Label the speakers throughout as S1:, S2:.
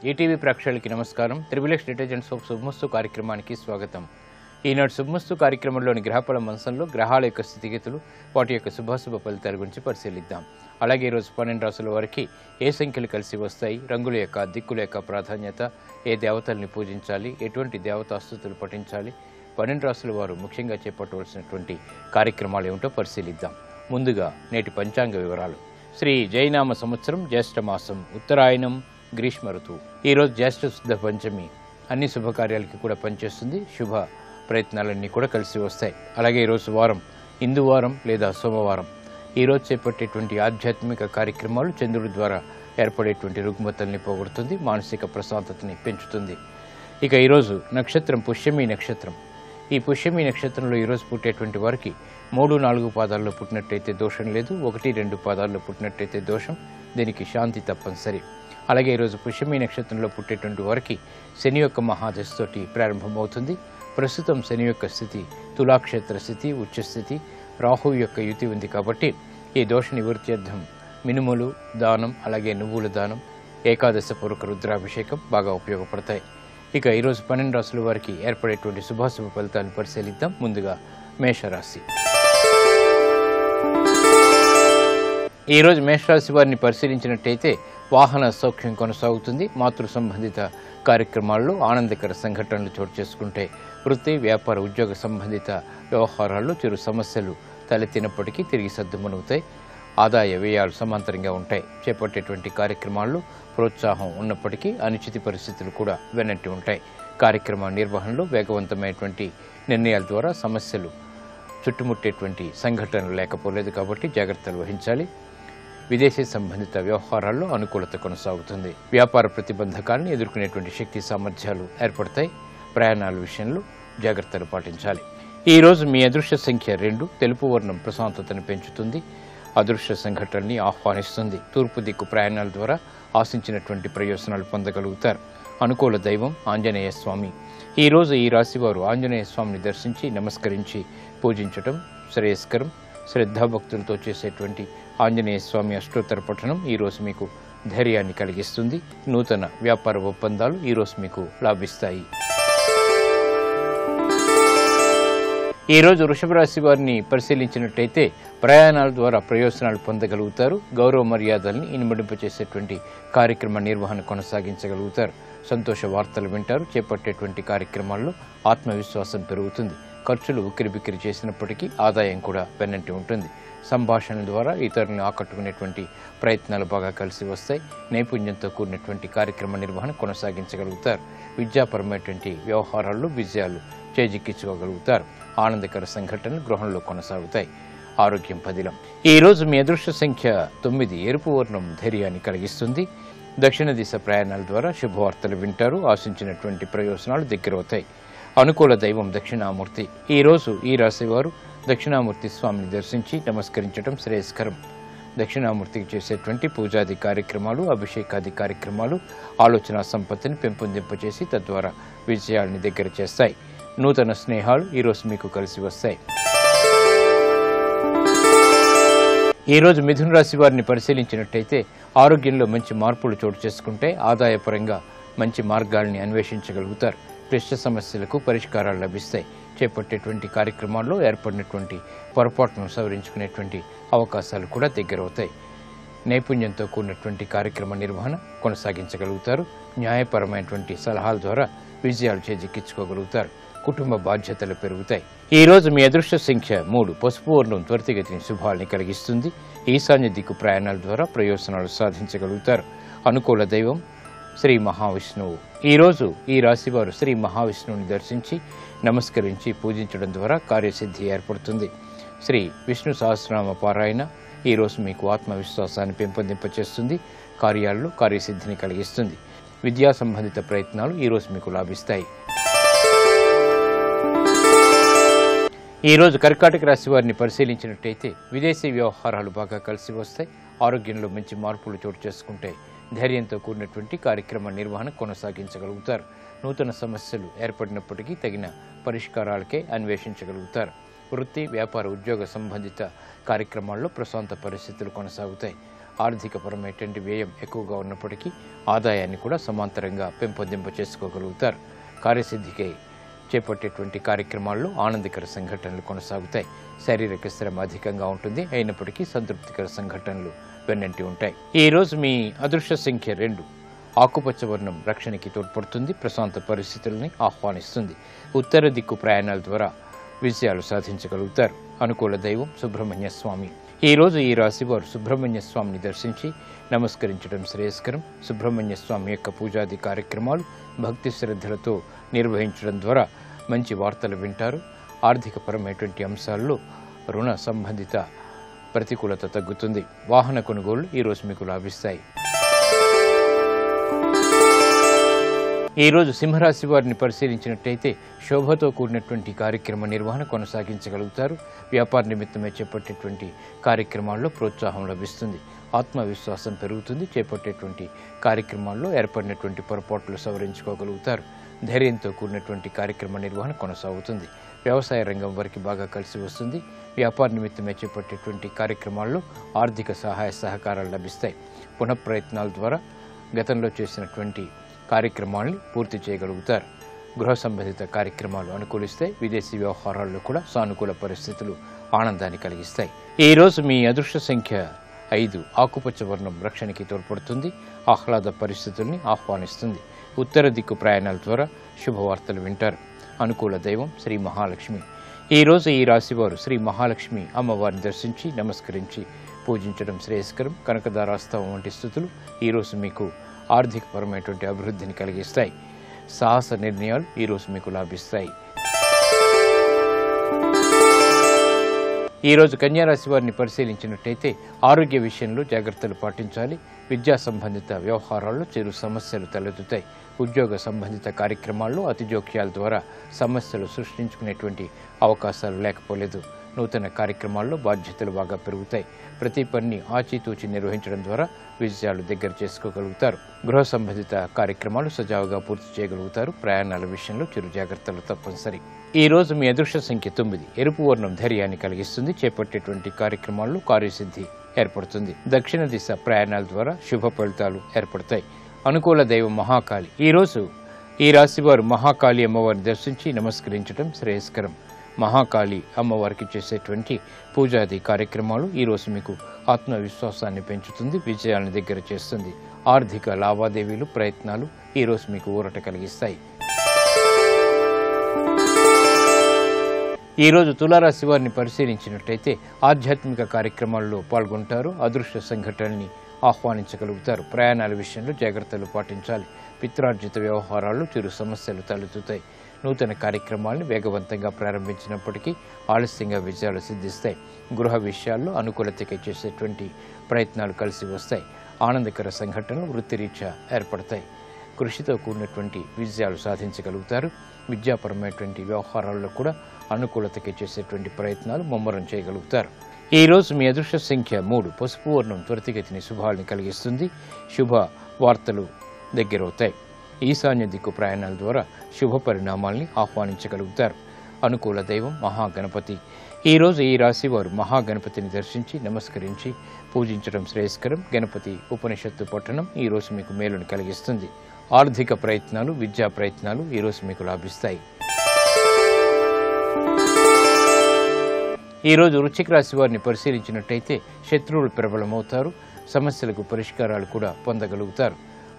S1: ETV ప్రేక్షకులకి నమస్కారం. Triple detergent soap శుభమస్తు కార్యక్రమానికి స్వాగతం. ఈనాడు శుభమస్తు కార్యక్రమంలోని గ్రహఫల మంచంలో గ్రహాల యొక్క స్థితిగతులు, వాటి యొక్క శుభాశుభ ఫలితాల గురించి పరిశీలిద్దాం. అలాగే ఈరోజు 12 రాసుల వారికి ఏ సంఖ్యలు కలిసి వస్తాయి, రంగుల యొక్క దిక్కుల యొక్క ప్రాధాన్యత, ఏ దేవతల్ని పూజించాలి, ఎటువంటి దేవతాస్తుతులు పఠించాలి, 12 రాసుల వారు ముఖ్యంగా చేపట్టవలసినటువంటి కార్యక్రమాలు ఏమిటో పరిశీలిద్దాం. ముందుగా నేటి పంచాంగ వివరాలు. శ్రీ జైనామ సంవత్సరం జ్యేష్ఠ మాసం, ఉత్తరాయణం, గ్రీష్మ ఋతువు. ఈరోజు జ్యేష్ఠ శుద్ధ పంచమి అన్ని శుభకార్యాలకి కూడా పనిచేస్తుంది. శుభ ప్రయత్నాలన్నీ కూడా కలిసి వస్తాయి. అలాగే ఈరోజు వారం హిందూ వారం లేదా సోమవారం. ఈరోజు చేపట్టేటువంటి ఆధ్యాత్మిక కార్యక్రమాలు చంద్రుడి ద్వారా ఏర్పడేటువంటి రుగ్మతల్ని పోగొడుతుంది, మానసిక ప్రశాంతతని పెంచుతుంది. ఇక ఈరోజు నక్షత్రం పుష్యమి నక్షత్రం. ఈ పుష్యమి నక్షత్రంలో ఈరోజు పుట్టేటువంటి వారికి 3, 4 పాదాల్లో పుట్టినట్టయితే దోషం లేదు, 1, 2 పాదాల్లో పుట్టినట్టయితే దోషం. దీనికి శాంతి తప్పనిసరి. అలాగే ఈరోజు పుష్యమి నక్షత్రంలో పుట్టేటువంటి వారికి శని యొక్క మహాదశతోటి ప్రారంభమవుతుంది. ప్రస్తుతం శని యొక్క స్థితి తులాక్షేత్ర స్థితి, ఉచ్చస్థితి, రాహువు యొక్క యుతి ఉంది. కాబట్టి ఈ దోష నివృత్త్యర్థం మినుములు దానం, అలాగే నువ్వుల దానం, ఏకాదశ పూర్వక రుద్రాభిషేకం బాగా ఉపయోగపడతాయి. ఇక ఈరోజు 12 రాసుల వారికి ఏర్పడేటువంటి శుభాశుభ ఫలితాలను పరిశీలిద్దాం. ముందుగా మేషరాశి. ఈరోజు మేషరాశి వారిని పరిశీలించినట్టయితే వాహన సౌఖ్యం కొనసాగుతుంది. మాతృ సంబంధిత కార్యక్రమాల్లో ఆనందకర సంఘటనలు చోటు చేసుకుంటే వృత్తి, వ్యాపార, ఉద్యోగ సంబంధిత వ్యవహారాల్లో చిరు సమస్యలు తలెత్తినప్పటికీ తిరిగి సర్దుమణుగుతాయి. ఆదాయ వ్యయాలు సమాంతరంగా ఉంటాయి. చేపట్టేటువంటి కార్యక్రమాల్లో ప్రోత్సాహం ఉన్నప్పటికీ అనుచిత పరిస్థితులు కూడా వెనట్టి ఉంటాయి. కార్యక్రమ నిర్వహణలో వేగవంతమైనటువంటి నిర్ణయాల ద్వారా సమస్యలు చుట్టుముట్టేటువంటి సంఘటనలు లేకపోలేదు. కాబట్టి జాగ్రత్తలు వహించాలి. విదేశీ సంబంధిత వ్యవహారాల్లో అనుకూలత కొనసాగుతుంది. వ్యాపార ప్రతిబంధకాలను ఎదుర్కొనేటువంటి శక్తి సామర్థ్యాలు ఏర్పడతాయి. ప్రయాణాల విషయంలో జాగ్రత్తలు పాటించాలి. ఈరోజు మీ అదృశ్య సంఖ్య 2. తెలుపు వర్ణం ప్రశాంతతను పెంచుతుంది, అదృశ్య సంఘటనల్ని ఆహ్వానిస్తుంది. తూర్పు దిక్కు ప్రయాణాల ద్వారా ఆశించినటువంటి ప్రయోజనాలు పొందగలుగుతారు. అనుకూల దైవం ఆంజనేయ స్వామి. ఈరోజు ఈ రాశివారు ఆంజనేయ స్వామిని దర్శించి నమస్కరించి పూజించటం శ్రేయస్కరం. శ్రద్ధాభక్తులతో చేసేటువంటి ఆంజనేయ స్వామి అష్టోత్తర పఠనం ఈరోజు మీకు ధైర్యాన్ని కలిగిస్తుంది. నూతన వ్యాపార ఒప్పందాలు ఈరోజు మీకు లాభిస్తాయి. ఈరోజు వృషభ రాశి వారిని పరిశీలించినట్టయితే ప్రయాణాల ద్వారా ప్రయోజనాలు పొందగలుగుతారు. గౌరవ మర్యాదల్ని ఇనుమడింపచేసేటువంటి కార్యక్రమ నిర్వహణ కొనసాగించగలుగుతారు. సంతోష వార్తలు వింటారు. చేపట్టేటువంటి కార్యక్రమాల్లో ఆత్మవిశ్వాసం పెరుగుతుంది. ఖర్చులు ఉక్కిరిబిక్కిరి చేసినప్పటికీ ఆదాయం కూడా వెన్నంటి ఉంటుంది. సంభాషణల ద్వారా ఇతరులను ఆకట్టుకునేటువంటి ప్రయత్నాలు బాగా కలిసి వస్తాయి. నైపుణ్యంతో కూడినటువంటి కార్యక్రమ నిర్వహణ కొనసాగించగలుగుతారు. విద్యాపరమైనటువంటి వ్యవహారాల్లో విజయాలు చేజిక్కించుకోగలుగుతారు. ఆనందకర సంఘటనలు గృహంలో కొనసాగుతాయి. ఆరోగ్యం పదిలం. ఈరోజు మీ అదృష్ట సంఖ్య 9. ఎరుపు వర్ణం ధైర్యాన్ని కలిగిస్తుంది. దక్షిణ దిశ ప్రయాణాల ద్వారా శుభవార్తలు వింటారు. ఆశించినటువంటి ప్రయోజనాలు దగ్గరవుతాయి. అనుకూల దైవం దక్షిణామూర్తి. ఈరోజు ఈ రాశివారు దక్షిణామూర్తి స్వామిని దర్శించి నమస్కరించడం శ్రేయస్కరం. దక్షిణామూర్తికి చేసేటువంటి పూజాది కార్యక్రమాలు, అభిషేకాది కార్యక్రమాలు ఆలోచన సంపత్తిని పెంపొందింపచేసి తద్వారా విజయాల్ని దగ్గర చేస్తాయి. నూతన స్నేహాలు ఈరోజు మీకు కలిసి వస్తాయి. ఈరోజు మిథున రాశి వారిని పరిశీలించినట్టయితే ఆరోగ్యంలో మంచి మార్పులు చోటు చేసుకుంటే ఆదాయపరంగా మంచి మార్గాల్ని అన్వేషించగలుగుతారు. క్లిష్ట సమస్యలకు పరిష్కారాలు లభిస్తాయి. చేపట్టేటువంటి కార్యక్రమాల్లో ఏర్పడినటువంటి పొరపాటును సవరించుకునేటువంటి అవకాశాలు కూడా దగ్గరవుతాయి. నైపుణ్యంతో కూడినటువంటి కార్యక్రమ నిర్వహణ కొనసాగించగలుగుతారు. న్యాయపరమైనటువంటి సలహాల ద్వారా విజయాలు చేజిక్కించుకోగలుగుతారు. కుటుంబ బాధ్యతలు పెరుగుతాయి. ఈరోజు మీ అదృష్ట సంఖ్య 3. పసుపు వర్ణం త్వరితగతిని శుభాల్ని కలిగిస్తుంది. ఈశాన్య దిక్కు ప్రయాణాల ద్వారా ప్రయోజనాలు సాధించగలుగుతారు. అనుకూల దైవం శ్రీ మహావిష్ణువు. ఈరోజు ఈ రాశివారు శ్రీ మహావిష్ణువుని దర్శించి నమస్కరించి పూజించడం ద్వారా కార్యసిద్ధి ఏర్పడుతుంది. శ్రీ విష్ణు సహస్రనామ పారాయణ ఈరోజు మీకు ఆత్మవిశ్వాసాన్ని పెంపొందింపచేస్తుంది. కార్యాల్లో కార్యసిద్ధిని కలిగిస్తుంది. విద్యా సంబంధిత ప్రయత్నాలు ఈరోజు మీకు లాభిస్తాయి. ఈరోజు కర్కాటక రాశి వారిని పరిశీలించినట్టయితే విదేశీ వ్యవహారాలు బాగా కలిసి వస్తాయి. ఆరోగ్యంలో మంచి మార్పులు చోటు చేసుకుంటాయి. ధైర్యంతో కూడినటువంటి కార్యక్రమ నిర్వహణ కొనసాగించగలుగుతారు. నూతన సమస్యలు ఏర్పడినప్పటికీ తగిన పరిష్కారాలకే అన్వేషించగలుగుతారు. వృత్తి, వ్యాపార, ఉద్యోగ సంబంధిత కార్యక్రమాల్లో ప్రశాంత పరిస్థితులు కొనసాగుతాయి. ఆర్థికపరమైనటువంటి వ్యయం ఎక్కువగా ఉన్నప్పటికీ ఆదాయాన్ని కూడా సమాంతరంగా పెంపొందింప చేసుకోగలుగుతారు. కార్యసిద్ధికై చేపట్టేటువంటి కార్యక్రమాల్లో ఆనందకర సంఘటనలు కొనసాగుతాయి. శారీరక శ్రమ అధికంగా ఉంటుంది, అయినప్పటికీ సంతృప్తికర సంఘటనలు వెన్నంటి ఉంటాయి. ఈ రోజు మీ అదృష్ట సంఖ్య 2. ఆకుపచ్చ వర్ణం రక్షణకి తోడ్పడుతుంది, ప్రశాంత పరిస్థితుల్ని ఆహ్వానిస్తుంది. ఉత్తర దిక్కు ప్రయాణాల ద్వారా విజయాలు సాధించగలుగుతారు. అనుకూల దైవం సుబ్రహ్మణ్య స్వామి. ఈ రోజు ఈ రాశి వారు సుబ్రహ్మణ్య స్వామిని దర్శించి నమస్కరించడం శ్రేయస్కరం. సుబ్రహ్మణ్య స్వామి యొక్క పూజాది కార్యక్రమాలు భక్తి శ్రద్ధలతో నిర్వహించడం ద్వారా మంచి వార్తలు వింటారు. ఆర్థికపరమైనటువంటి అంశాల్లో రుణ సంబంధిత ప్రతికూలత తగ్గుతుంది. వాహన కొనుగోళ్లు ఈరోజు మీకు లాభిస్తాయి. ఈరోజు సింహరాశి వారిని పరిశీలించినట్టయితే శోభతో కూడినటువంటి కార్యక్రమ నిర్వహణ కొనసాగించగలుగుతారు. వ్యాపార నిమిత్తమే చేపట్టేటువంటి కార్యక్రమాల్లో ప్రోత్సాహం లభిస్తుంది. ఆత్మవిశ్వాసం పెరుగుతుంది. చేపట్టేటువంటి కార్యక్రమాల్లో ఏర్పడినటువంటి పొరపాట్లు సవరించుకోగలుగుతారు. ధైర్యంతో కూడినటువంటి కార్యక్రమ నిర్వహణ కొనసాగుతుంది. వ్యవసాయ రంగం వారికి బాగా కలిసి వస్తుంది. వ్యాపార నిమిత్తమే చేపట్టేటువంటి కార్యక్రమాల్లో ఆర్థిక సహాయ సహకారాలు లభిస్తాయి. పునఃప్రయత్నాల ద్వారా గతంలో చేసినటువంటి కార్యక్రమాల్ని పూర్తి చేయగలుగుతారు. గృహ సంబంధిత కార్యక్రమాలు అనుకూలిస్తాయి. విదేశీ వ్యవహారాల్లో కూడా సానుకూల పరిస్థితులు ఆనందాన్ని కలిగిస్తాయి. ఈ రోజు మీ అదృష్ట సంఖ్య 5. ఆకుపచ్చ వర్ణం రక్షణకి తోడ్పడుతుంది, ఆహ్లాద పరిస్థితుల్ని ఆహ్వానిస్తుంది. ఉత్తర దిక్కు ప్రయాణాల ద్వారా శుభవార్తలు వింటారు. అనుకూల దైవం శ్రీ మహాలక్ష్మి. ఈ రోజు ఈ రాశివారు శ్రీ మహాలక్ష్మి అమ్మవారిని దర్శించి నమస్కరించి పూజించడం శ్రేయస్కరం. కనకదారాస్తవం వంటి స్థుతులు ఈరోజు మీకు ఆర్థికపరమైనటువంటి అభివృద్ధిని కలిగిస్తాయి. సాహస నిర్ణయాలు ఈరోజు మీకు లాభిస్తాయి. ఈరోజు కన్యారాశి వారిని పరిశీలించినట్టయితే ఆరోగ్య విషయంలో జాగ్రత్తలు పాటించాలి. విద్యా సంబంధిత వ్యవహారాల్లో చిరు సమస్యలు తలెత్తుతాయి. ఉద్యోగ సంబంధిత కార్యక్రమాల్లో అతిజోక్యాల ద్వారా సమస్యలు సృష్టించుకునేటువంటి అవకాశాలు లేకపోలేదు. నూతన కార్యక్రమాల్లో బాధ్యతలు బాగా పెరుగుతాయి. ప్రతి పనిని ఆచితూచి నిర్వహించడం ద్వారా విజయాలు దగ్గర చేసుకోగలుగుతారు. గృహ సంబంధిత కార్యక్రమాలు సజావుగా పూర్తి చేయగలుగుతారు. ప్రయాణాల విషయంలో చిరు జాగ్రత్తలు తప్పనిసరి. ఈ రోజు మీ అదృష్ట సంఖ్య 9. ఎరుపు వర్ణం ధైర్యాన్ని కలిగిస్తుంది. చేపట్టేటువంటి కార్యక్రమాల్లో కార్యసిద్ధి ఏర్పడుతుంది. దక్షిణ దిశ ప్రయాణాల ద్వారా శుభ ఫలితాలు ఏర్పడతాయి. అనుకూల దైవం మహాకాళి. ఈరోజు ఈ రాశివారు మహాకాళి అమ్మవారిని దర్శించి నమస్కరించడం శ్రేయస్కరం. మహాకాళి అమ్మవారికి చేసేటువంటి పూజాది కార్యక్రమాలు ఈరోజు మీకు ఆత్మవిశ్వాసాన్ని పెంచుతుంది, విజయాలను దగ్గర చేస్తుంది. ఆర్థిక లావాదేవీలు ప్రయత్నాలు ఈరోజు మీకు ఊరట కలిగిస్తాయి. ఈరోజు తులారాశి వారిని పరిశీలించినట్టయితే ఆధ్యాత్మిక కార్యక్రమాల్లో పాల్గొంటారు. అదృష్ట సంఘటనల్ని ఆహ్వానించగలుగుతారు. ప్రయాణాల విషయంలో జాగ్రత్తలు పాటించాలి. పిత్రార్జిత వ్యవహారాల్లో చిరు సమస్యలు తలెత్తుతాయి. నూతన కార్యక్రమాలను వేగవంతంగా ప్రారంభించినప్పటికీ ఆలస్యంగా విజయాలు సిద్ధిస్తాయి. గృహ విషయాల్లో అనుకూలతకై చేసేటువంటి ప్రయత్నాలు కలిసి వస్తాయి. ఆనందకర సంఘటనలు వృత్తిరీత్యా ఏర్పడతాయి. కృషితో కూడినటువంటి విజయాలు సాధించగలుగుతారు. విద్యాపరమైనటువంటి వ్యవహారాల్లో కూడా అనుకూలతకై చేసేటువంటి ప్రయత్నాలు ముమ్మరం చేయగలుగుతారు. ఈ రోజు మీ అదృష్ట సంఖ్య 3. పసుపు వర్ణం త్వరితగతిని శుభాలను కలిగిస్తుంది. శుభ వార్తలు దగ్గరవుతాయి. ఈశాన్య దిక్కు ప్రయాణాల ద్వారా శుభ పరిణామాల్ని ఆహ్వానించగలుగుతారు. అనుకూల దైవం మహాగణపతి. ఈరోజు ఈ రాశివారు మహాగణపతిని దర్శించి నమస్కరించి పూజించడం శ్రేయస్కరం. గణపతి ఉపనిషత్తు పఠనం ఈరోజు మీకు మేలును కలిగిస్తుంది. ఆర్థిక ప్రయత్నాలు, విద్యా ప్రయత్నాలు ఈరోజు మీకు లాభిస్తాయి. ఈరోజు వృశ్చిక రాశి వారిని పరిశీలించినట్టయితే శత్రువులు ప్రబలమవుతారు. సమస్యలకు పరిష్కారాలు కూడా పొందగలుగుతారు.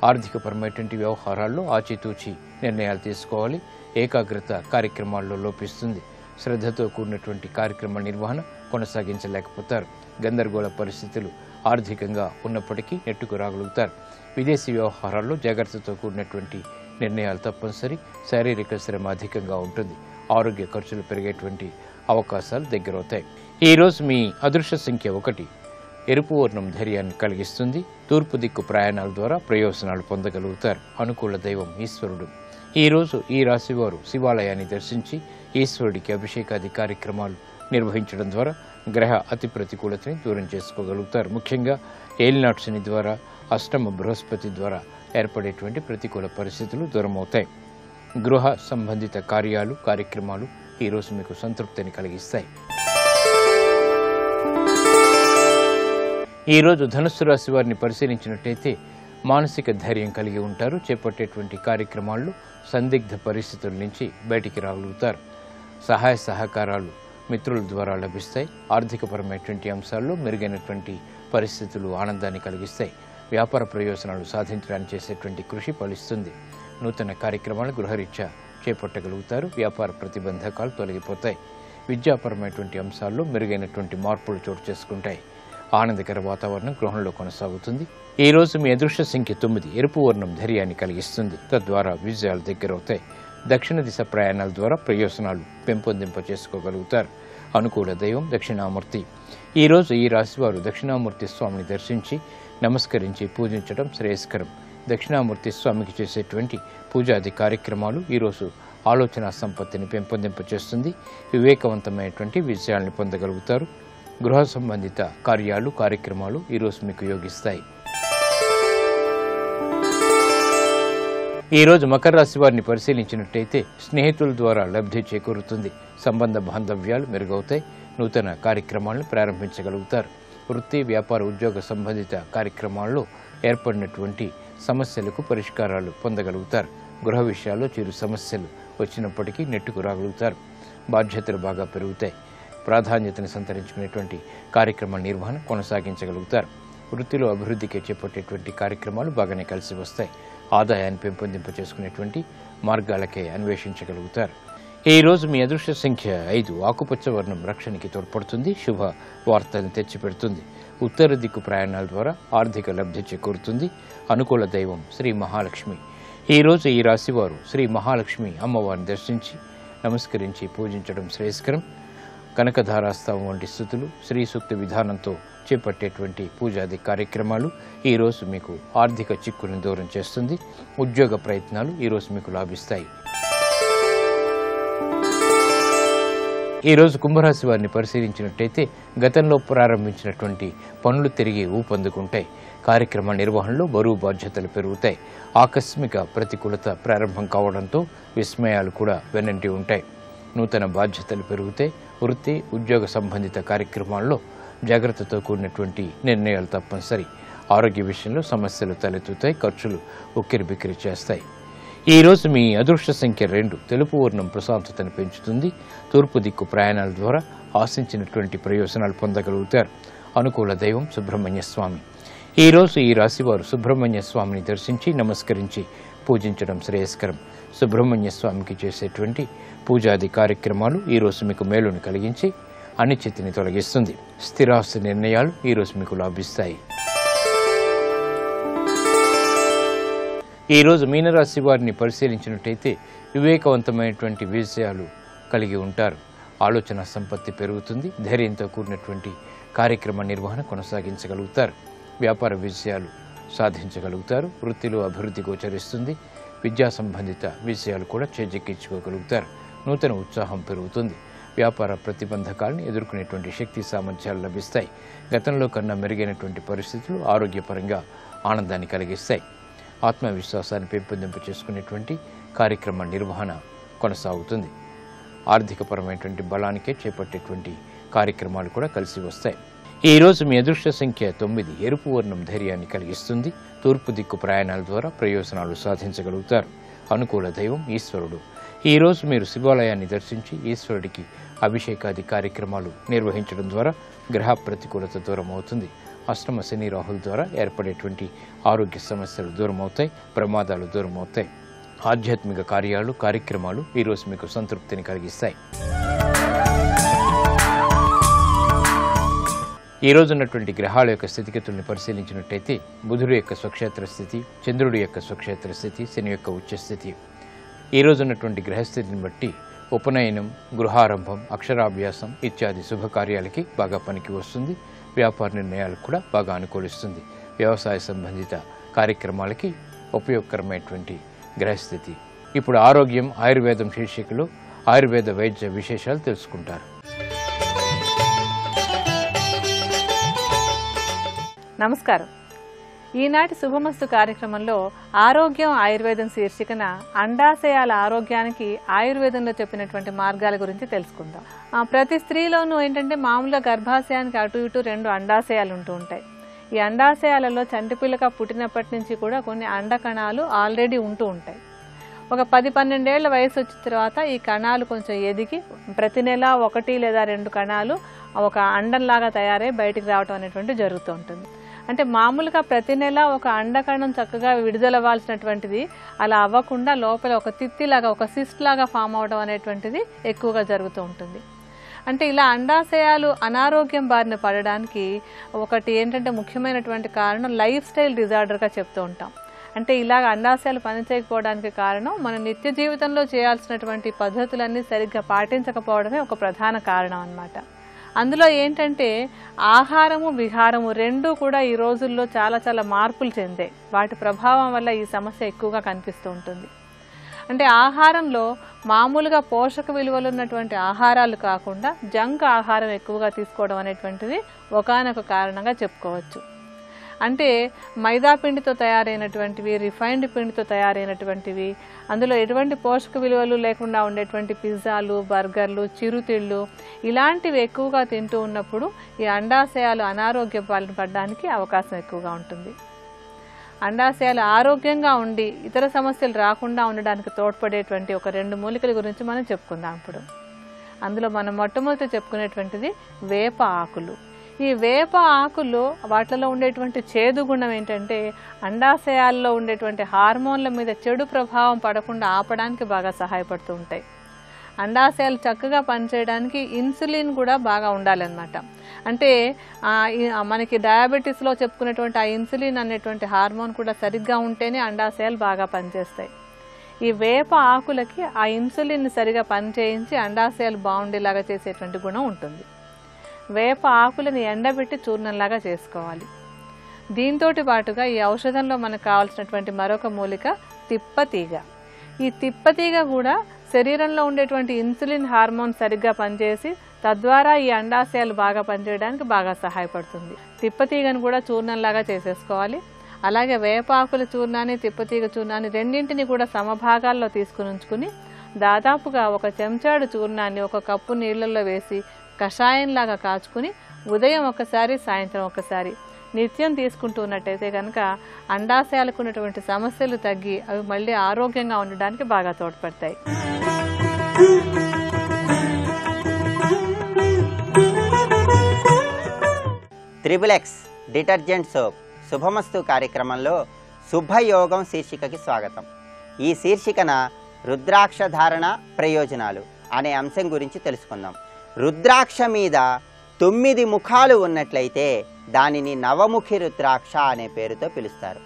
S1: ఆర్థికపరమైనటువంటి వ్యవహారాల్లో ఆచితూచి నిర్ణయాలు తీసుకోవాలి. ఏకాగ్రత కార్యక్రమాల్లో లోపిస్తుంది. శ్రద్ధతో కూడినటువంటి కార్యక్రమ నిర్వహణ కొనసాగించలేకపోతారు. గందరగోళ పరిస్థితులు ఆర్థికంగా ఉన్నప్పటికీ నెట్టుకు రాగలుగుతారు. విదేశీ వ్యవహారాల్లో జాగ్రత్తతో కూడినటువంటి నిర్ణయాలు తప్పనిసరి. శారీరక శ్రమ అధికంగా ఉంటుంది. ఆరోగ్య ఖర్చులు పెరిగేటువంటి అవకాశాలు దగ్గరవుతాయి. ఈరోజు మీ అదృష్ట సంఖ్య 1. ఎరుపు వర్ణం ధైర్యాన్ని కలిగిస్తుంది. తూర్పు దిక్కు ప్రయాణాల ద్వారా ప్రయోజనాలు పొందగలుగుతారు. అనుకూల దైవం ఈశ్వరుడు. ఈరోజు ఈ రాశివారు శివాలయాన్ని దర్శించి ఈశ్వరుడికి అభిషేకాది కార్యక్రమాలు నిర్వహించడం ద్వారా గ్రహ అతి ప్రతికూలతని దూరం చేసుకోగలుగుతారు. ముఖ్యంగా ఏలినాటి శని ద్వారా, అష్టమ బృహస్పతి ద్వారా ఏర్పడేటువంటి ప్రతికూల పరిస్థితులు దూరమవుతాయి. గృహ సంబంధిత కార్యక్రమాలు ఈరోజు మీకు సంతృప్తిని కలిగిస్తాయి. ఈరోజు ధనుస్సు రాశి వారిని పరిశీలించినట్టయితే మానసిక ధైర్యం కలిగి ఉంటారు. చేపట్టేటువంటి కార్యక్రమాల్లో సందిగ్ధ పరిస్థితుల నుంచి బయటికి రాగలుగుతారు. సహాయ సహకారాలు మిత్రుల ద్వారా లభిస్తాయి. ఆర్థికపరమైనటువంటి అంశాల్లో మెరుగైనటువంటి పరిస్థితులు ఆనందాన్ని కలిగిస్తాయి. వ్యాపార ప్రయోజనాలు సాధించడానికి చేసేటువంటి కృషి ఫలిస్తుంది. నూతన కార్యక్రమాలు గృహరీత్యా చేపట్టగలుగుతారు. వ్యాపార ప్రతిబంధకాలు తొలగిపోతాయి. విద్యాపరమైనటువంటి అంశాల్లో మెరుగైనటువంటి మార్పులు చోటు చేసుకుంటాయి. ఆనందకర వాతావరణం గృహంలో కొనసాగుతుంది. ఈ రోజు మీ అదృష్ట సంఖ్య 9. ఎరుపు వర్ణం ధైర్యాన్ని కలిగిస్తుంది. తద్వారా విజయాలు దగ్గరవుతాయి. దక్షిణ దిశ ప్రయాణాల ద్వారా ప్రయోజనాలు పెంపొందింప చేసుకోగలుగుతారు. అనుకూల దైవం దక్షిణామూర్తి. ఈరోజు ఈ రాశివారు దక్షిణామూర్తి స్వామిని దర్శించి నమస్కరించి పూజించడం శ్రేయస్కరం. దక్షిణామూర్తి స్వామికి చేసేటువంటి పూజాది కార్యక్రమాలు ఈరోజు ఆలోచన సంపత్తిని పెంపొందింపచేస్తుంది. వివేకవంతమైనటువంటి విజయాలను పొందగలుగుతారు. గృహ సంబంధిత కార్యక్రమాలు ఈరోజు మీకు యోగిస్తాయి. ఈరోజు మకర రాశి వారిని పరిశీలించినట్టయితే స్నేహితుల ద్వారా లబ్ధి చేకూరుతుంది. సంబంధ బాంధవ్యాలు మెరుగవుతాయి. నూతన కార్యక్రమాలను ప్రారంభించగలుగుతారు. వృత్తి వ్యాపార ఉద్యోగ సంబంధిత కార్యక్రమాల్లో ఏర్పడినటువంటి సమస్యలకు పరిష్కారాలు పొందగలుగుతారు. గృహ విషయాల్లో చిరు సమస్యలు వచ్చినప్పటికీ నెట్టుకు రాగలుగుతారు. బాధ్యతలు బాగా పెరుగుతాయి. ప్రాధాన్యతను సంతరించుకునేటువంటి కార్యక్రమ నిర్వహణ కొనసాగించగలుగుతారు. వృత్తిలో అభివృద్ధికి చేపట్టేటువంటి కార్యక్రమాలు బాగానే కలిసి వస్తాయి. ఆదాయాన్ని పెంపొందింప చేసుకునేటువంటి మార్గాలకే అన్వేషించగలుగుతారు. ఈ రోజు మీ అదృష్ట సంఖ్య 5. ఆకుపచ్చ వర్ణం రక్షణకి తోడ్పడుతుంది. శుభ వార్తలను తెచ్చిపెడుతుంది. ఉత్తర దిక్కు ప్రయాణాల ద్వారా ఆర్థిక లబ్ధి చేకూరుతుంది. అనుకూల దైవం శ్రీ మహాలక్ష్మి. ఈరోజు ఈ రాశివారు శ్రీ మహాలక్ష్మి అమ్మవారిని దర్శించి నమస్కరించి పూజించడం శ్రేయస్కరం. కనకధారాస్తవం వంటి స్థుతులు శ్రీ సూక్త విధానంతో చేపట్టేటువంటి పూజాది కార్యక్రమాలు ఈరోజు మీకు ఆర్థిక చిక్కులను దూరం చేస్తుంది. ఉద్యోగ ప్రయత్నాలు ఈరోజు మీకు లాభిస్తాయి. ఈరోజు కుంభరాశి వారిని పరిశీలించినట్టయితే గతంలో ప్రారంభించినటువంటి పనులు తిరిగి ఊపందుకుంటాయి. కార్యక్రమ నిర్వహణలో బరువు బాధ్యతలు పెరుగుతాయి. ఆకస్మిక ప్రతికూలత ప్రారంభం కావడంతో విస్మయాలు కూడా వెన్నంటి ఉంటాయి. నూతన బాధ్యతలు పెరుగుతాయి. వృత్తి ఉద్యోగ సంబంధిత కార్యక్రమాల్లో జాగ్రత్తతో కూడినటువంటి నిర్ణయాలు తప్పనిసరి. ఆరోగ్య విషయంలో సమస్యలు తలెత్తుతాయి. ఖర్చులు ఉక్కిరిబిక్కిరి చేస్తాయి. ఈరోజు మీ అదృష్ట సంఖ్య 2. తెలుపు వర్ణం ప్రశాంతతను పెంచుతుంది. తూర్పు దిక్కు ప్రయాణాల ద్వారా ఆశించినటువంటి ప్రయోజనాలు పొందగలుగుతారు. అనుకూల దైవం సుబ్రహ్మణ్య స్వామి. ఈరోజు ఈ రాశివారు సుబ్రహ్మణ్య స్వామిని దర్శించి నమస్కరించి పూజించడం శ్రేయస్కరం. సుబ్రహ్మణ్య స్వామికి చేసేటువంటి పూజాది కార్యక్రమాలు ఈరోజు మీకు మేలును కలిగించి అనిశ్చితిని తొలగిస్తుంది. స్థిరాస్తి నిర్ణయాలు ఈరోజు మీకు లాభిస్తాయి. ఈరోజు మీనరాశి వారిని పరిశీలించినట్టయితే వివేకవంతమైనటువంటి విషయాలు కలిగి ఉంటారు. ఆలోచన సంపత్తి పెరుగుతుంది. ధైర్యంతో కూడినటువంటి కార్యక్రమ నిర్వహణ కొనసాగించగలుగుతారు. వ్యాపార విజయాలు సాధించగలుగుతారు. వృత్తిలో అభివృద్ధి గోచరిస్తుంది. విద్యా సంబంధిత విషయాలు కూడా చేజెక్కించుకోగలుగుతారు. నూతన ఉత్సాహం పెరుగుతుంది. వ్యాపార ప్రతిబంధకాలను ఎదుర్కొనేటువంటి శక్తి సామర్థ్యాలు లభిస్తాయి. గతంలో కన్నా మెరుగైనటువంటి పరిస్థితులు ఆరోగ్యపరంగా ఆనందాన్ని కలిగిస్తాయి. ఆత్మవిశ్వాసాన్ని పెంపొందింప చేసుకునేటువంటి కార్యక్రమ నిర్వహణ కొనసాగుతుంది. ఆర్థికపరమైనటువంటి బలానికే చేపట్టేటువంటి కార్యక్రమాలు కూడా కలిసి వస్తాయి. ఈరోజు మీ అదృష్ట సంఖ్య 9. ఎరుపు వర్ణం ధైర్యాన్ని కలిగిస్తుంది. తూర్పు దిక్కు ప్రయాణాల ద్వారా ప్రయోజనాలు సాధించగలుగుతారు. అనుకూల దైవం ఈశ్వరుడు. ఈరోజు మీరు శివాలయాన్ని దర్శించి ఈశ్వరుడికి అభిషేకాది కార్యక్రమాలు నిర్వహించడం ద్వారా గ్రహ ప్రతికూలత దూరం అవుతుంది. అష్టమ శని రాహుల ద్వారా ఏర్పడేటువంటి ఆరోగ్య సమస్యలు దూరమవుతాయి. ప్రమాదాలు దూరమవుతాయి. ఆధ్యాత్మిక కార్యక్రమాలు ఈరోజు మీకు సంతృప్తిని కలిగిస్తాయి. ఈ రోజు ఉన్నటువంటి గ్రహాల యొక్క స్థితిగతుల్ని పరిశీలించినట్టయితే బుధుడు యొక్క స్వక్షేత్ర స్థితి, చంద్రుడి యొక్క స్వక్షేత్ర స్థితి, శని యొక్క ఉచ్చ స్థితి. ఈ రోజు ఉన్నటువంటి గ్రహస్థితిని బట్టి ఉపనయనం, గృహారంభం, అక్షరాభ్యాసం ఇత్యాది శుభకార్యాలకి బాగా పనికి వస్తుంది. వ్యాపార నిర్ణయాలకు కూడా బాగా అనుకూలిస్తుంది. వ్యవసాయ సంబంధిత కార్యక్రమాలకి ఉపయోగకరమైనటువంటి గ్రహస్థితి. ఇప్పుడు ఆరోగ్యం ఆయుర్వేదం శీర్షికలో ఆయుర్వేద వైద్య విశేషాలు తెలుసుకుంటారు.
S2: నమస్కారం. ఈనాటి శుభమస్తు కార్యక్రమంలో ఆరోగ్యం ఆయుర్వేదం శీర్షికన అండాశయాల ఆరోగ్యానికి ఆయుర్వేదంలో చెప్పినటువంటి మార్గాల గురించి తెలుసుకుందాం. ప్రతి స్త్రీలోనూ ఏంటంటే మామూలుగా గర్భాశయానికి అటు ఇటు 2 అండాశయాలు ఉంటూ ఉంటాయి. ఈ అండాశయాలలో చంటిపిల్లక పుట్టినప్పటి నుంచి కూడా కొన్ని అండకణాలు ఆల్రెడీ ఉంటూ ఉంటాయి. ఒక 10-12 ఏళ్ల వయసు వచ్చిన తర్వాత ఈ కణాలు కొంచెం ఎదిగి ప్రతి నెల 1 లేదా 2 కణాలు ఒక అండంలాగా తయారై బయటికి రావడం అనేటువంటి జరుగుతూ ఉంటుంది. అంటే మామూలుగా ప్రతి నెల ఒక అండకణం చక్కగా విడుదలవ్వాల్సినటువంటిది అలా అవ్వకుండా లోపల ఒక తిత్తిలాగా, ఒక సిస్ట్ లాగా ఫామ్ అవడం అనేటువంటిది ఎక్కువగా జరుగుతూ ఉంటుంది. అంటే ఇలా అండాశయాలు అనారోగ్యం బారిన పడడానికి ఒకటి ఏంటంటే ముఖ్యమైనటువంటి కారణం లైఫ్ స్టైల్ డిజార్డర్గా చెప్తూ ఉంటాం. అంటే ఇలాగ అండాశయాలు పనిచేయకపోవడానికి కారణం మన నిత్య జీవితంలో చేయాల్సినటువంటి పద్ధతులన్నీ సరిగ్గా పాటించకపోవడమే ఒక ప్రధాన కారణం అన్నమాట. అందులో ఏంటంటే ఆహారము విహారము రెండూ కూడా ఈ రోజుల్లో చాలా మార్పులు చెందాయి. వాటి ప్రభావం వల్ల ఈ సమస్య ఎక్కువగా కనిపిస్తూ ఉంటుంది. అంటే ఆహారంలో మామూలుగా పోషక విలువలు ఉన్నటువంటి ఆహారాలు కాకుండా జంక్ ఆహారం ఎక్కువగా తీసుకోవడం అనేటువంటిది ఒకానొక కారణంగా చెప్పుకోవచ్చు. అంటే మైదా పిండితో తయారైనటువంటివి, రిఫైన్డ్ పిండితో తయారైనటువంటివి, అందులో ఎటువంటి పోషక విలువలు లేకుండా ఉండేటువంటి పిజ్జాలు, బర్గర్లు, చిరుతిళ్ళు ఇలాంటివి ఎక్కువగా తింటూ ఉన్నప్పుడు ఈ అండాశయాలు అనారోగ్య పాలన పడడానికి అవకాశం ఎక్కువగా ఉంటుంది. అండాశయాలు ఆరోగ్యంగా ఉండి ఇతర సమస్యలు రాకుండా ఉండడానికి తోడ్పడేటువంటి ఒక 2 మూలికల గురించి మనం చెప్పుకుందాం ఇప్పుడు. అందులో మనం మొట్టమొదటి చెప్పుకునేటువంటిది వేప ఆకులు. ఈ వేప ఆకులు వాటిలో ఉండేటువంటి చేదు గుణం ఏంటంటే అండాశయాల్లో ఉండేటువంటి హార్మోన్ల మీద చెడు ప్రభావం పడకుండా ఆపడానికి బాగా సహాయపడుతూ ఉంటాయి. అండాశయాలు చక్కగా పనిచేయడానికి ఇన్సులిన్ కూడా బాగా ఉండాలన్నమాట. అంటే మనకి డయాబెటీస్లో చెప్పుకునేటువంటి ఆ ఇన్సులిన్ అనేటువంటి హార్మోన్ కూడా సరిగ్గా ఉంటేనే అండాశయాలు బాగా పనిచేస్తాయి. ఈ వేప ఆకులకి ఆ ఇన్సులిన్ సరిగా పనిచేయించి అండాశయాలు బాగుండేలాగా చేసేటువంటి గుణం ఉంటుంది. వేప ఆకులను ఎండబెట్టి చూర్ణంలాగా చేసుకోవాలి. దీంతో పాటుగా ఈ ఔషధంలో మనకు కావాల్సినటువంటి మరొక మూలిక తిప్పతీగ. ఈ తిప్పతీగ కూడా శరీరంలో ఉండేటువంటి ఇన్సులిన్ హార్మోన్ సరిగ్గా పనిచేసి తద్వారా ఈ అండాశయాలు బాగా పనిచేయడానికి బాగా సహాయపడుతుంది. తిప్పతీగను కూడా చూర్ణంలాగా చేసేసుకోవాలి. అలాగే వేపాకుల చూర్ణాన్ని, తిప్పతీగ చూర్ణాన్ని రెండింటిని కూడా సమభాగాల్లో తీసుకుని ఉంచుకుని దాదాపుగా 1 చెంచాడు చూర్ణాన్ని 1 కప్పు నీళ్లలో వేసి కషాయంలాగా కాచుకుని ఉదయం ఒకసారి, సాయంత్రం ఒకసారి నిత్యం తీసుకుంటూ ఉన్నట్టయితే కనుక అండాశయాలకు ఉన్నటువంటి సమస్యలు తగ్గి అవి మళ్ళీ ఆరోగ్యంగా ఉండడానికి బాగా తోడ్పడతాయి.
S3: త్రిబుల్-ఎక్స్ డిటర్జెంట్ సోప్ శుభమస్తు కార్యక్రమంలో శుభయోగం శీర్షికకి స్వాగతం. ఈ శీర్షికన రుద్రాక్ష ధారణ ప్రయోజనాలు అనే అంశం గురించి తెలుసుకుందాం. రుద్రాక్ష మీద 9 ముఖాలు ఉన్నట్లయితే దానిని నవముఖి రుద్రాక్ష అనే పేరుతో పిలుస్తారు.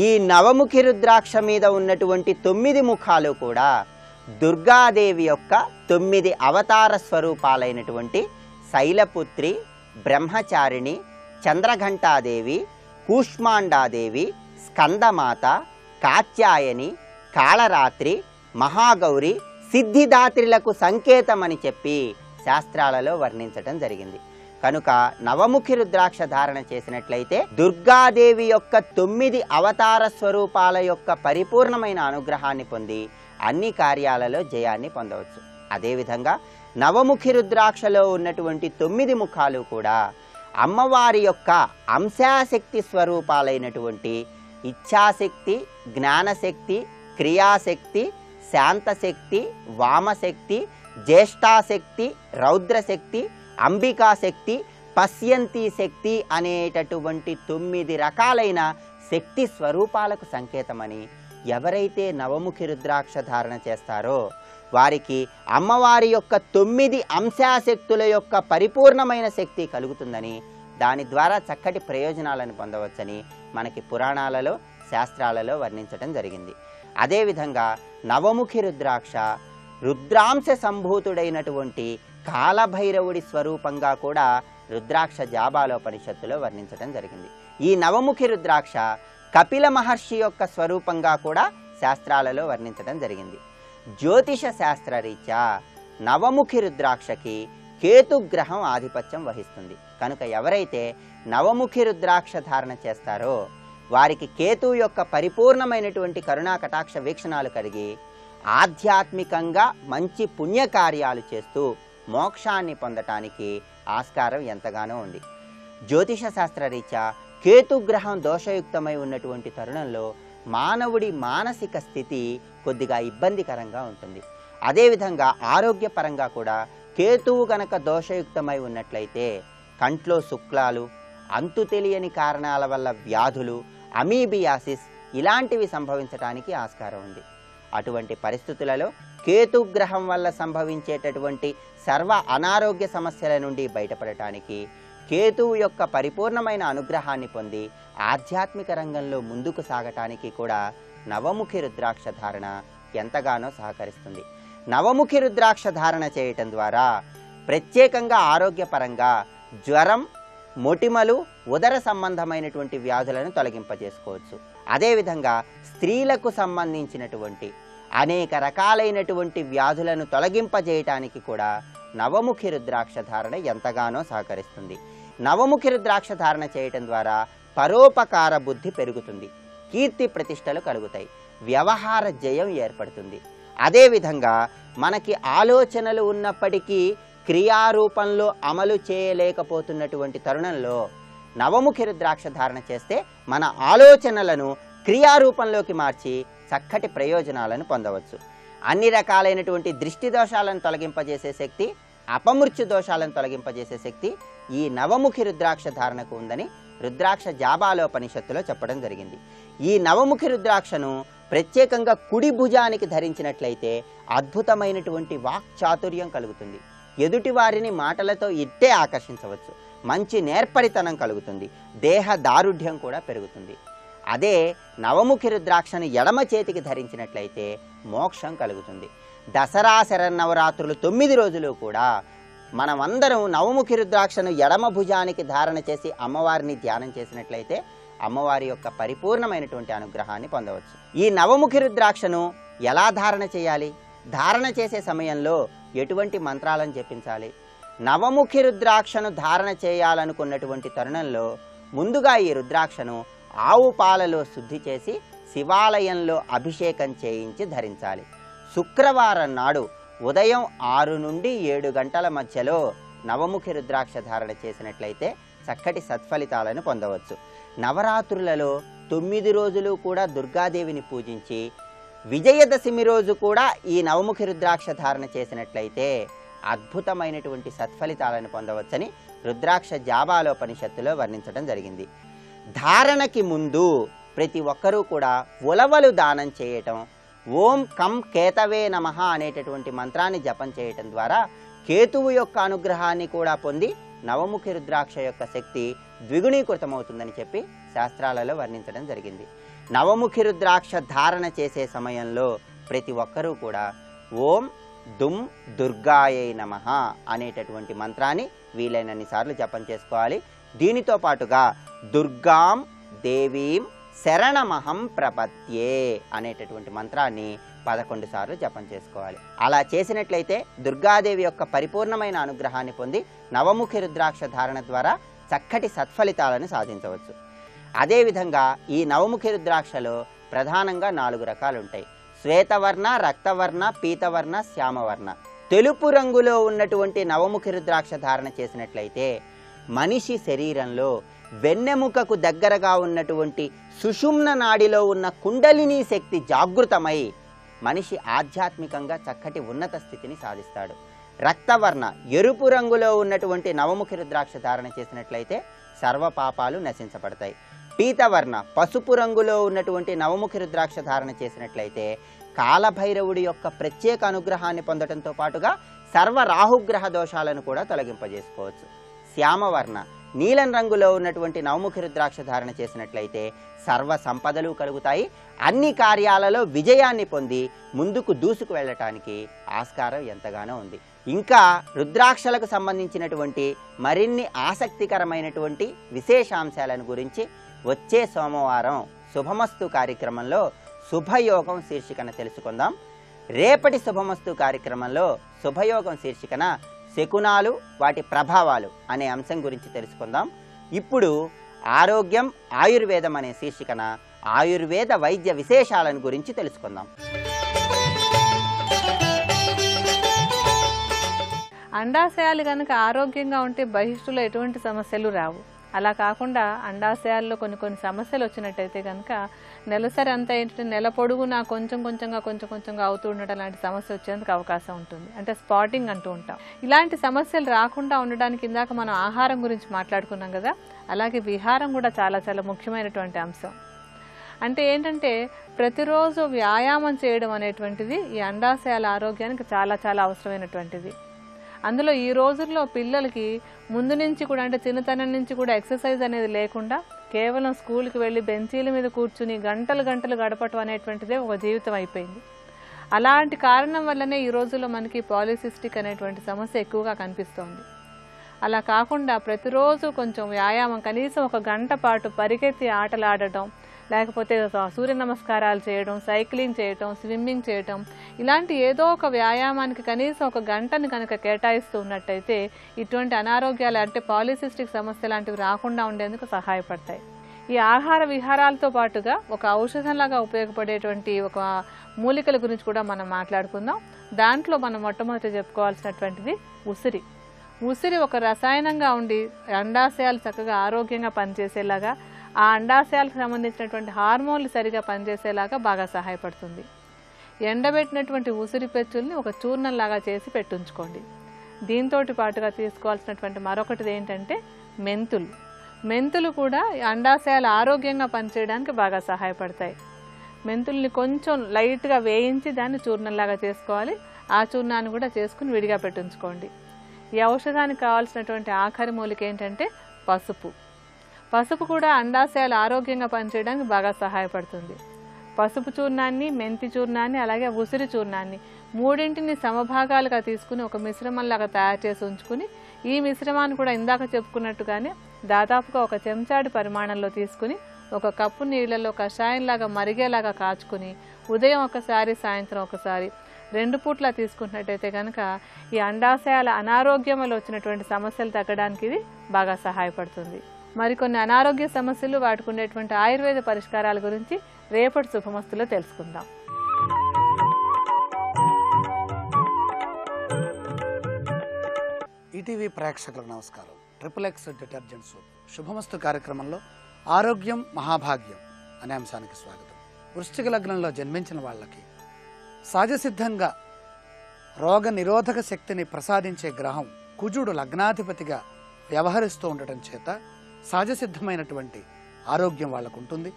S3: ఈ నవముఖి రుద్రాక్ష మీద ఉన్నటువంటి 9 ముఖాలు కూడా దుర్గాదేవి యొక్క 9 అవతార స్వరూపాలైనటువంటి శైలపుత్రి, బ్రహ్మచారిణి, చంద్రఘంటాదేవి, కూష్మాండాదేవి, స్కందమాత, కాత్యాయని, కాళరాత్రి, మహాగౌరి, సిద్ధిదాత్రిలకు సంకేతమని చెప్పి శాస్త్రాలలో వర్ణించటం జరిగింది. కనుక నవముఖి రుద్రాక్ష ధారణ చేసినట్లయితే దుర్గాదేవి యొక్క 9 అవతార స్వరూపాల యొక్క పరిపూర్ణమైన అనుగ్రహాన్ని పొంది అన్ని కార్యాలలో జయాన్ని పొందవచ్చు. అదేవిధంగా నవముఖి రుద్రాక్షలో ఉన్నటువంటి 9 ముఖాలు కూడా అమ్మవారి యొక్క అంశాశక్తి స్వరూపాలైనటువంటి ఇచ్ఛాశక్తి, జ్ఞానశక్తి, క్రియాశక్తి, శాంతశక్తి, వామశక్తి, జ్యేష్ఠాశక్తి, రౌద్రశక్తి, అంబికాశక్తి, పశ్యంతి శక్తి అనేటటువంటి 9 రకాలైన శక్తి స్వరూపాలకు సంకేతమని ఎవరైతే నవముఖి రుద్రాక్ష ధారణ చేస్తారో వారికి అమ్మవారి యొక్క 9 అంశాశక్తుల యొక్క పరిపూర్ణమైన శక్తి కలుగుతుందని, దాని ద్వారా చక్కటి ప్రయోజనాలను పొందవచ్చని మనకి పురాణాలలో, శాస్త్రాలలో వర్ణించడం జరిగింది. అదేవిధంగా నవముఖి రుద్రాక్ష రుద్రాంశ సంభూతుడైనటువంటి కాలభైరవుడి స్వరూపంగా కూడా రుద్రాక్ష జాబాలోపనిషత్తులో వర్ణించడం జరిగింది. ఈ నవముఖి రుద్రాక్ష కపిల మహర్షి యొక్క స్వరూపంగా కూడా శాస్త్రాలలో వర్ణించడం జరిగింది. జ్యోతిష శాస్త్రరీత్యా నవముఖి రుద్రాక్షకి కేతుగ్రహం ఆధిపత్యం వహిస్తుంది. కనుక ఎవరైతే నవముఖి రుద్రాక్ష ధారణ చేస్తారో వారికి కేతు యొక్క పరిపూర్ణమైనటువంటి కరుణా కటాక్ష వీక్షణాలు కలిగి ఆధ్యాత్మికంగా మంచి పుణ్యకార్యాలు చేస్తూ మోక్షాన్ని పొందటానికి ఆస్కారం ఎంతగానో ఉంది. జ్యోతిష శాస్త్రరీత్యా కేతుగ్రహం దోషయుక్తమై ఉన్నటువంటి తరుణంలో మానవుడి మానసిక స్థితి కొద్దిగా ఇబ్బందికరంగా ఉంటుంది. అదేవిధంగా ఆరోగ్యపరంగా కూడా కేతువు గనక దోషయుక్తమై ఉన్నట్లయితే కంట్లో శుక్లాలు, అంతు తెలియని కారణాల వల్ల వ్యాధులు, అమీబియాసిస్ ఇలాంటివి సంభవించడానికి ఆస్కారం ఉంది. అటువంటి పరిస్థితులలో కేతుగ్రహం వల్ల సంభవించేటటువంటి సర్వ అనారోగ్య సమస్యల నుండి బయటపడటానికి, కేతువు యొక్క పరిపూర్ణమైన అనుగ్రహాన్ని పొంది ఆధ్యాత్మిక రంగంలో ముందుకు సాగటానికి కూడా నవముఖి రుద్రాక్ష ధారణ ఎంతగానో సహకరిస్తుంది. నవముఖి రుద్రాక్ష ధారణ చేయటం ద్వారా ప్రత్యేకంగా ఆరోగ్యపరంగా జ్వరం, మొటిమలు, ఉదర సంబంధమైనటువంటి వ్యాధులను తొలగింపజేసుకోవచ్చు. అదేవిధంగా స్త్రీలకు సంబంధించినటువంటి అనేక రకాలైనటువంటి వ్యాధులను తొలగింపజేయటానికి కూడా నవముఖి రుద్రాక్ష ధారణ ఎంతగానో సహకరిస్తుంది. నవముఖి రుద్రాక్ష ధారణ చేయటం ద్వారా పరోపకార బుద్ధి పెరుగుతుంది, కీర్తి ప్రతిష్టలు కలుగుతాయి, వ్యవహార జయం ఏర్పడుతుంది. అదేవిధంగా మనకి ఆలోచనలు ఉన్నప్పటికీ క్రియారూపంలో అమలు చేయలేకపోతున్నటువంటి తరుణంలో నవముఖి రుద్రాక్ష ధారణ చేస్తే మన ఆలోచనలను క్రియారూపంలోకి మార్చి చక్కటి ప్రయోజనాలను పొందవచ్చు. అన్ని రకాలైనటువంటి దృష్టి దోషాలను తొలగింపజేసే శక్తి, అపమృత్యు దోషాలను తొలగింపజేసే శక్తి ఈ నవముఖి రుద్రాక్ష ధారణకు ఉందని రుద్రాక్ష జాబాలోపనిషత్తులో చెప్పడం జరిగింది. ఈ నవముఖి రుద్రాక్షను ప్రత్యేకంగా కుడి భుజానికి ధరించినట్లయితే అద్భుతమైనటువంటి వాక్చాతుర్యం కలుగుతుంది, ఎదుటి వారిని మాటలతో ఇట్టే ఆకర్షించవచ్చు, మంచి నేర్పరితనం కలుగుతుంది, దేహ దారుఢ్యం కూడా పెరుగుతుంది. అదే నవముఖి రుద్రాక్షను ఎడమ చేతికి ధరించినట్లయితే మోక్షం కలుగుతుంది. దసరా శరన్నవరాత్రులు 9 రోజులు కూడా మనమందరం నవముఖి రుద్రాక్షను ఎడమ భుజానికి ధారణ చేసి అమ్మవారిని ధ్యానం చేసినట్లయితే అమ్మవారి యొక్క పరిపూర్ణమైనటువంటి అనుగ్రహాన్ని పొందవచ్చు. ఈ నవముఖి రుద్రాక్షను ఎలా ధారణ చేయాలి, ధారణ చేసే సమయంలో ఎటువంటి మంత్రాలను జపించాలి? నవముఖి రుద్రాక్షను ధారణ చేయాలనుకున్నటువంటి తరుణంలో ముందుగా ఈ రుద్రాక్షను ఆవు పాలలో శుద్ధి చేసి శివాలయంలో అభిషేకం చేయించి ధరించాలి. శుక్రవారం నాడు ఉదయం 6 నుండి 7 గంటల మధ్యలో నవముఖి రుద్రాక్ష ధారణ చేసినట్లయితే చక్కటి సత్ఫలితాలను పొందవచ్చు. నవరాత్రులలో 9 రోజులు కూడా దుర్గాదేవిని పూజించి విజయదశమి రోజు కూడా ఈ నవముఖి రుద్రాక్ష ధారణ చేసినట్లయితే అద్భుతమైనటువంటి సత్ఫలితాలను పొందవచ్చని రుద్రాక్ష జాబాలోపనిషత్తులో వర్ణించడం జరిగింది. ధారణకి ముందు ప్రతి ఒక్కరూ కూడా ఉలవలు దానం చేయటం, ఓం కం కేతవే నమః అనేటటువంటి మంత్రాన్ని జపం చేయటం ద్వారా కేతువు యొక్క అనుగ్రహాన్ని కూడా పొంది నవముఖి రుద్రాక్ష యొక్క శక్తి ద్విగుణీకృతమవుతుందని చెప్పి శాస్త్రాలలో వర్ణించడం జరిగింది. నవముఖి రుద్రాక్ష ధారణ చేసే సమయంలో ప్రతి ఒక్కరూ కూడా ఓం దుం దుర్గాయై నమః అనేటటువంటి మంత్రాన్ని వీలైనన్ని సార్లు జపం చేసుకోవాలి. దీనితో పాటుగా దుర్గాం దేవీం శరణమహం ప్రపద్యే అనేటటువంటి మంత్రాన్ని 11 సార్లు జపం చేసుకోవాలి. అలా చేసినట్లయితే దుర్గాదేవి యొక్క పరిపూర్ణమైన అనుగ్రహాన్ని పొంది నవముఖి రుద్రాక్ష ధారణ ద్వారా చక్కటి సత్ఫలితాలను సాధించవచ్చు. అదేవిధంగా ఈ నవముఖి రుద్రాక్షలో ప్రధానంగా 4 రకాలు ఉంటాయి. శ్వేతవర్ణ, రక్తవర్ణ, పీతవర్ణ, శ్యామవర్ణ. తెలుపు రంగులో ఉన్నటువంటి నవముఖి రుద్రాక్ష ధారణ చేసినట్లయితే మనిషి శరీరంలో వెన్నెముకకు దగ్గరగా ఉన్నటువంటి సుషుమ్న నాడిలో ఉన్న కుండలిని శక్తి జాగృతమై మనిషి ఆధ్యాత్మికంగా చక్కటి ఉన్నత స్థితిని సాధిస్తాడు. రక్తవర్ణ ఎరుపు రంగులో ఉన్నటువంటి నవముఖి రుద్రాక్ష ధారణ చేసినట్లయితే సర్వపాపాలు నశించబడతాయి. పీతవర్ణ పసుపు రంగులో ఉన్నటువంటి నవముఖి రుద్రాక్ష ధారణ చేసినట్లయితే కాలభైరవుడి యొక్క ప్రత్యేక అనుగ్రహాన్ని పొందడంతో పాటుగా సర్వ రాహుగ్రహ దోషాలను కూడా తొలగింపజేసుకోవచ్చు. శ్యామవర్ణ నీలం రంగులో ఉన్నటువంటి నవముఖి రుద్రాక్ష ధారణ చేసినట్లయితే సర్వ సంపదలు కలుగుతాయి, అన్ని కార్యాలలో విజయాన్ని పొంది ముందుకు దూసుకు వెళ్ళటానికి ఆస్కారం ఎంతగానో ఉంది. ఇంకా రుద్రాక్షలకు సంబంధించినటువంటి మరిన్ని ఆసక్తికరమైనటువంటి విశేషాంశాలను గురించి వచ్చే సోమవారం శుభమస్తు కార్యక్రమంలో శుభయోగం శీర్షికన తెలుసుకుందాం. రేపటి శుభమస్తు కార్యక్రమంలో శుభయోగం శీర్షికన శకునాలు, వాటి ప్రభావాలు అనే అంశం గురించి తెలుసుకుందాం. ఇప్పుడు ఆరోగ్యం ఆయుర్వేదం అనే శీర్షికన ఆయుర్వేద వైద్య విశేషాలను గురించి తెలుసుకుందాం.
S2: అండాశయాలు కనుక ఆరోగ్యంగా ఉంటే బహిష్టులో ఎటువంటి సమస్యలు రావు. అలా కాకుండా అండాశయాల్లో కొన్ని సమస్యలు వచ్చినట్టయితే కనుక నెలసరి అంతా ఏంటంటే నెల పొడుగునా కొంచెంగా అవుతూ ఉండటం లాంటి సమస్య వచ్చేందుకు అవకాశం ఉంటుంది. అంటే స్పాటింగ్ అంటూ ఉంటాం. ఇలాంటి సమస్యలు రాకుండా ఉండడానికి ఇందాక మనం ఆహారం గురించి మాట్లాడుకున్నాం కదా, అలాగే విహారం కూడా చాలా చాలా ముఖ్యమైనటువంటి అంశం. అంటే ఏంటంటే ప్రతిరోజు వ్యాయామం చేయడం అనేటువంటిది ఈ అండాశయాల ఆరోగ్యానికి చాలా చాలా అవసరమైనటువంటిది. అందులో ఈ రోజుల్లో పిల్లలకి ముందు నుంచి కూడా అంటే చిన్నతనం నుంచి కూడా ఎక్సర్సైజ్ అనేది లేకుండా కేవలం స్కూల్కి వెళ్ళి బెంచీల మీద కూర్చుని గంటలు గడపటం అనేటువంటిదే ఒక జీవితం అయిపోయింది. అలాంటి కారణం వల్లనే ఈ రోజుల్లో మనకి పాలిసిస్టిక్ అనేటువంటి సమస్య ఎక్కువగా కనిపిస్తోంది. అలా కాకుండా ప్రతిరోజు కొంచెం వ్యాయామం, కనీసం 1 గంట పాటు పరిగెత్తి ఆటలు ఆడటం, లేకపోతే సూర్య నమస్కారాలు చేయడం, సైక్లింగ్ చేయటం, స్విమ్మింగ్ చేయటం, ఇలాంటి ఏదో ఒక వ్యాయామానికి కనీసం 1 గంటని కనుక కేటాయిస్తూ ఉన్నట్టయితే ఇటువంటి అనారోగ్యాలు అంటే పాలిసిస్టిక్ సమస్య లాంటివి రాకుండా ఉండేందుకు సహాయపడతాయి. ఈ ఆహార విహారాలతో పాటుగా ఒక ఔషధంలాగా ఉపయోగపడేటువంటి ఒక మూలికల గురించి కూడా మనం మాట్లాడుకుందాం. దాంట్లో మనం మొట్టమొదటి చెప్పుకోవాల్సినటువంటిది ఉసిరి. ఉసిరి ఒక రసాయనంగా ఉండి అండాశయాలు చక్కగా ఆరోగ్యంగా పనిచేసేలాగా, ఆ అండాశయాలకు సంబంధించినటువంటి హార్మోన్లు సరిగా పనిచేసేలాగా బాగా సహాయపడుతుంది. ఎండబెట్టినటువంటి ఉసిరి పెచ్చుల్ని ఒక చూర్ణంలాగా చేసి పెట్టుంచుకోండి. దీంతో పాటుగా తీసుకోవాల్సినటువంటి మరొకటి ఏంటంటే మెంతులు. మెంతులు కూడా అండాశయాలు ఆరోగ్యంగా పనిచేయడానికి బాగా సహాయపడతాయి. మెంతుల్ని కొంచెం లైట్గా వేయించి దాన్ని చూర్ణంలాగా చేసుకోవాలి. ఆ చూర్ణాన్ని కూడా చేసుకుని విడిగా పెట్టుంచుకోండి. ఈ ఔషధానికి కావాల్సినటువంటి ఆఖరి మూలిక ఏంటంటే పసుపు. పసుపు కూడా అండాశయాలు ఆరోగ్యంగా పనిచేయడానికి బాగా సహాయపడుతుంది. పసుపు చూర్ణాన్ని, మెంతి చూర్ణాన్ని, అలాగే ఉసిరి చూర్ణాన్ని మూడింటిని సమభాగాలుగా తీసుకుని ఒక మిశ్రమంలాగా తయారు చేసి ఉంచుకుని, ఈ మిశ్రమాన్ని కూడా ఇందాక చెప్పుకున్నట్టుగానే దాదాపుగా 1 చెంచాడు పరిమాణంలో తీసుకుని 1 కప్పు నీళ్లలో కషాయంలాగా మరిగేలాగా కాచుకుని ఉదయం ఒకసారి, సాయంత్రం ఒకసారి 2 పూట్లా తీసుకున్నట్టయితే కనుక ఈ అండాశయాల అనారోగ్యం వల్ల వచ్చినటువంటి సమస్యలు తగ్గడానికి ఇది బాగా సహాయపడుతుంది. మరికొన్ని అనారోగ్య సమస్యలు, వాటికి ఉండేటువంటి ఆయుర్వేద పరిష్కారాల గురించి రేపటి శుభమస్తులో తెలుసుకుందాం.
S4: ఈటీవీ ప్రేక్షకులకు నమస్కారం. XXX డిటర్జెంట్ సోప్ శుభమస్తు కార్యక్రమంలో ఆరోగ్యం మహాభాగ్యం అనే అంశానికి స్వాగతం. వృశ్చిక లగ్నంలో జన్మించిన వాళ్ళకి సహజసిద్ధంగా రోగ నిరోధక శక్తిని ప్రసాదించే గ్రహం కుజుడు లగ్నాధిపతిగా వ్యవహరిస్తూ ఉండటం చేత సహజసిద్ధమైనటువంటి ఆరోగ్యం వాళ్ళకు ఉంటుంది.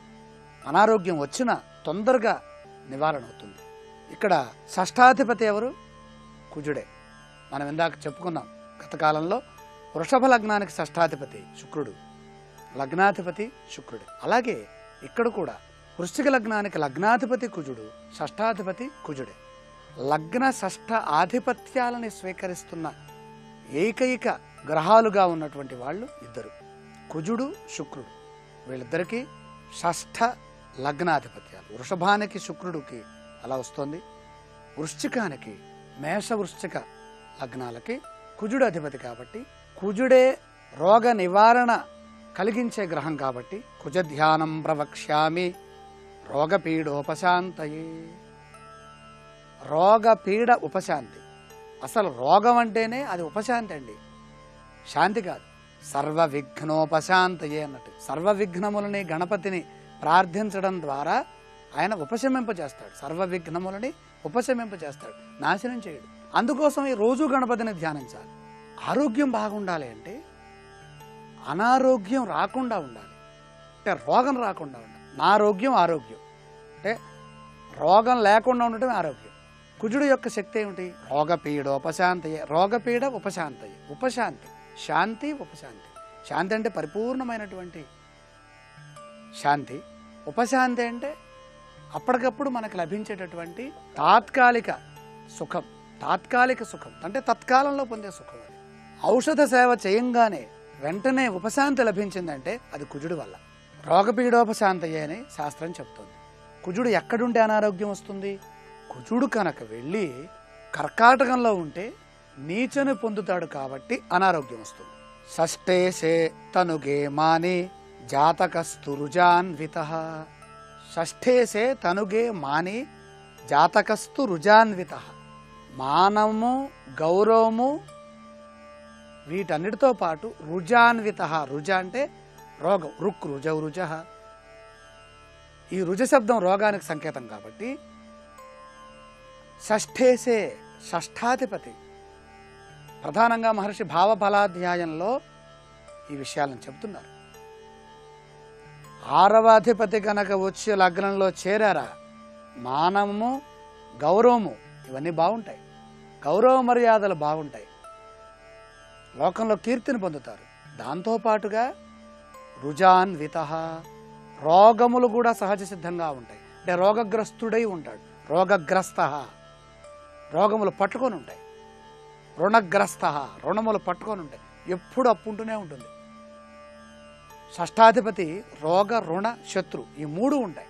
S4: అనారోగ్యం వచ్చినా తొందరగా నివారణ అవుతుంది. ఇక్కడ షష్ఠాధిపతి ఎవరు? కుజుడే. మనం ఇందాక చెప్పుకున్నాం, గత కాలంలో వృషభ లగ్నానికి షష్ఠాధిపతి శుక్రుడు, లగ్నాధిపతి శుక్రుడే. అలాగే ఇక్కడ కూడా వృశ్చిక లగ్నానికి లగ్నాధిపతి కుజుడు, షష్ఠాధిపతి కుజుడే. లగ్న షష్ఠ ఆధిపత్యాలని స్వీకరిస్తున్న ఏకైక గ్రహాలుగా ఉన్నటువంటి వాళ్ళు ఇద్దరు, కుజుడు శుక్రుడు. వీళ్ళిద్దరికీ షష్ఠ లగ్నాధిపత్యాలు. వృషభానికి శుక్రుడికి అలా వస్తుంది, వృశ్చికానికి మేష వృశ్చిక లగ్నాలకి కుజుడు అధిపతి కాబట్టి కుజుడే రోగ నివారణ కలిగించే గ్రహం కాబట్టి కుజ ధ్యానం ప్రవక్ష్యామి రోగపీడోపశాంతయే. రోగపీడ ఉపశాంతి. అసలు రోగం అంటేనే అది ఉపశాంతి అండి, శాంతి కాదు. సర్వ విఘ్నోపశాంతయే అన్నట్టు. సర్వ విఘ్నములని గణపతిని ప్రార్థించడం ద్వారా ఆయన ఉపశమింపజేస్తాడు. సర్వ విఘ్నములని ఉపశమింపజేస్తాడు, నాశనం చేయడు. అందుకోసం ఈ రోజు గణపతిని ధ్యానించాలి. ఆరోగ్యం బాగుండాలి అంటే అనారోగ్యం రాకుండా ఉండాలి, అంటే రోగం రాకుండా ఉండాలి. నా ఆరోగ్యం ఆరోగ్యం అంటే రోగం లేకుండా ఉండటమే ఆరోగ్యం. కుజుడు యొక్క శక్తి ఏమిటి? రోగపీడోపశాంతయే. రోగపీడ ఉపశాంతయే. ఉపశాంతి, శాంతి, ఉపశాంతి. శాంతి అంటే పరిపూర్ణమైనటువంటి శాంతి. ఉపశాంతి అంటే అప్పటికప్పుడు మనకు లభించేటటువంటి తాత్కాలిక సుఖం. తాత్కాలిక సుఖం అంటే తత్కాలంలో పొందే సుఖం. అది ఔషధ సేవ చేయంగానే వెంటనే ఉపశాంతి లభించిందంటే అది కుజుడు వల్ల. రోగపీడోపశాంతయే అని శాస్త్రం చెప్తుంది. కుజుడు ఎక్కడుంటే అనారోగ్యం వస్తుంది? కుజుడు కనుక వెళ్ళి కర్కాటకంలో ఉంటే నీచను పొందుతాడు కాబట్టి అనారోగ్యం వస్తుంది. షష్ఠేశే తనుగే మాని జాతకస్తు రుజాన్విత. షష్ఠేశే తనుగే మాని జాతకస్తు రుజాన్విత. మానము, గౌరవము వీటన్నిటితో పాటు రుజాన్విత. రుజ అంటే రోగం. రుక్ రుజౌ రుజ. ఈ రుజ శబ్దం రోగానికి సంకేతం కాబట్టి షష్ఠేసే షష్ఠాధిపతి. ప్రధానంగా మహర్షి భావఫలాధ్యాయంలో ఈ విషయాలను చెబుతున్నారు. 6వ అధిపతి కనుక వచ్చి లగ్నంలో చేరారా, మానము గౌరవము ఇవన్నీ బాగుంటాయి, గౌరవ మర్యాదలు బాగుంటాయి, లోకంలో కీర్తిని పొందుతారు. దాంతోపాటుగా రుజాన్విత, రోగములు కూడా సహజ సిద్ధంగా ఉంటాయి. అంటే రోగగ్రస్తుడై ఉంటాడు. రోగగ్రస్త, రోగములు పట్టుకొని ఉంటాయి. రుణగ్రస్త, రుణములు పట్టుకొని ఉంటాయి. ఎప్పుడు అప్పు ఉంటూనే ఉంటుంది. షష్ఠాధిపతి రోగ రుణ శత్రు ఈ 3 ఉంటాయి.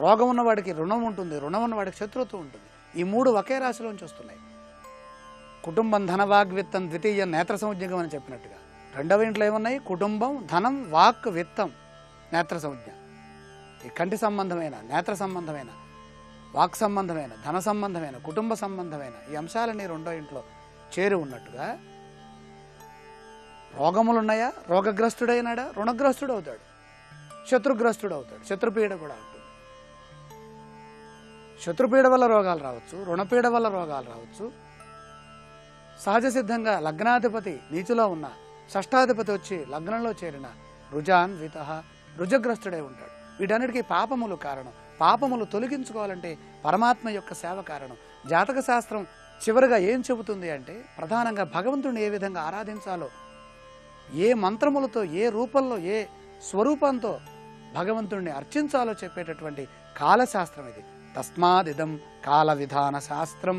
S4: రోగం ఉన్నవాడికి రుణం ఉంటుంది, రుణం ఉన్నవాడికి శత్రుత్వం ఉంటుంది. ఈ 3 ఒకే రాశిలోంచి వస్తున్నాయి. కుటుంబం ధనవాగ్విత్తం ద్వితీయ నేత్ర సంజ్ఞకం అని చెప్పినట్టుగా 2వ ఇంట్లో ఏమున్నాయి? కుటుంబం, ధనం, వాక్, విత్తం, నేత్ర సంజ్ఞ. ఈ కంటి సంబంధమైన, నేత్ర సంబంధమైన, వాక్ సంబంధమైన, ధన సంబంధమైన, కుటుంబ సంబంధమైన ఈ అంశాలన్నీ 2వ ఇంట్లో చేరి ఉన్నట్టుగా రోగములున్నాయా, రోగగ్రస్తుడైనాడా, రుణగ్రస్తుడు అవుతాడు, శత్రుగ్రస్తుడు అవుతాడు. శత్రుపీడ కూడా ఉంటుంది. శత్రుపీడ వల్ల రోగాలు రావచ్చు, రుణపీడ వల్ల రోగాలు రావచ్చు. సహజ సిద్ధంగా లగ్నాధిపతి నీచులో ఉన్న షష్ఠాధిపతి వచ్చి లగ్నంలో చేరిన రుజాన్విత, రుజగ్రస్తుడై ఉంటాడు. వీటన్నిటికీ పాపములు కారణం. పాపములు తొలగించుకోవాలంటే పరమాత్మ యొక్క సేవ కారణం. జాతక శాస్త్రం చివరిగా ఏం చెబుతుంది అంటే ప్రధానంగా భగవంతుడిని ఏ విధంగా ఆరాధించాలో, ఏ మంత్రములతో, ఏ రూపంలో, ఏ స్వరూపంతో భగవంతుడిని అర్చించాలో చెప్పేటటువంటి కాలశాస్త్రం ఇది. తస్మాదిదం కాల విధాన శాస్త్రం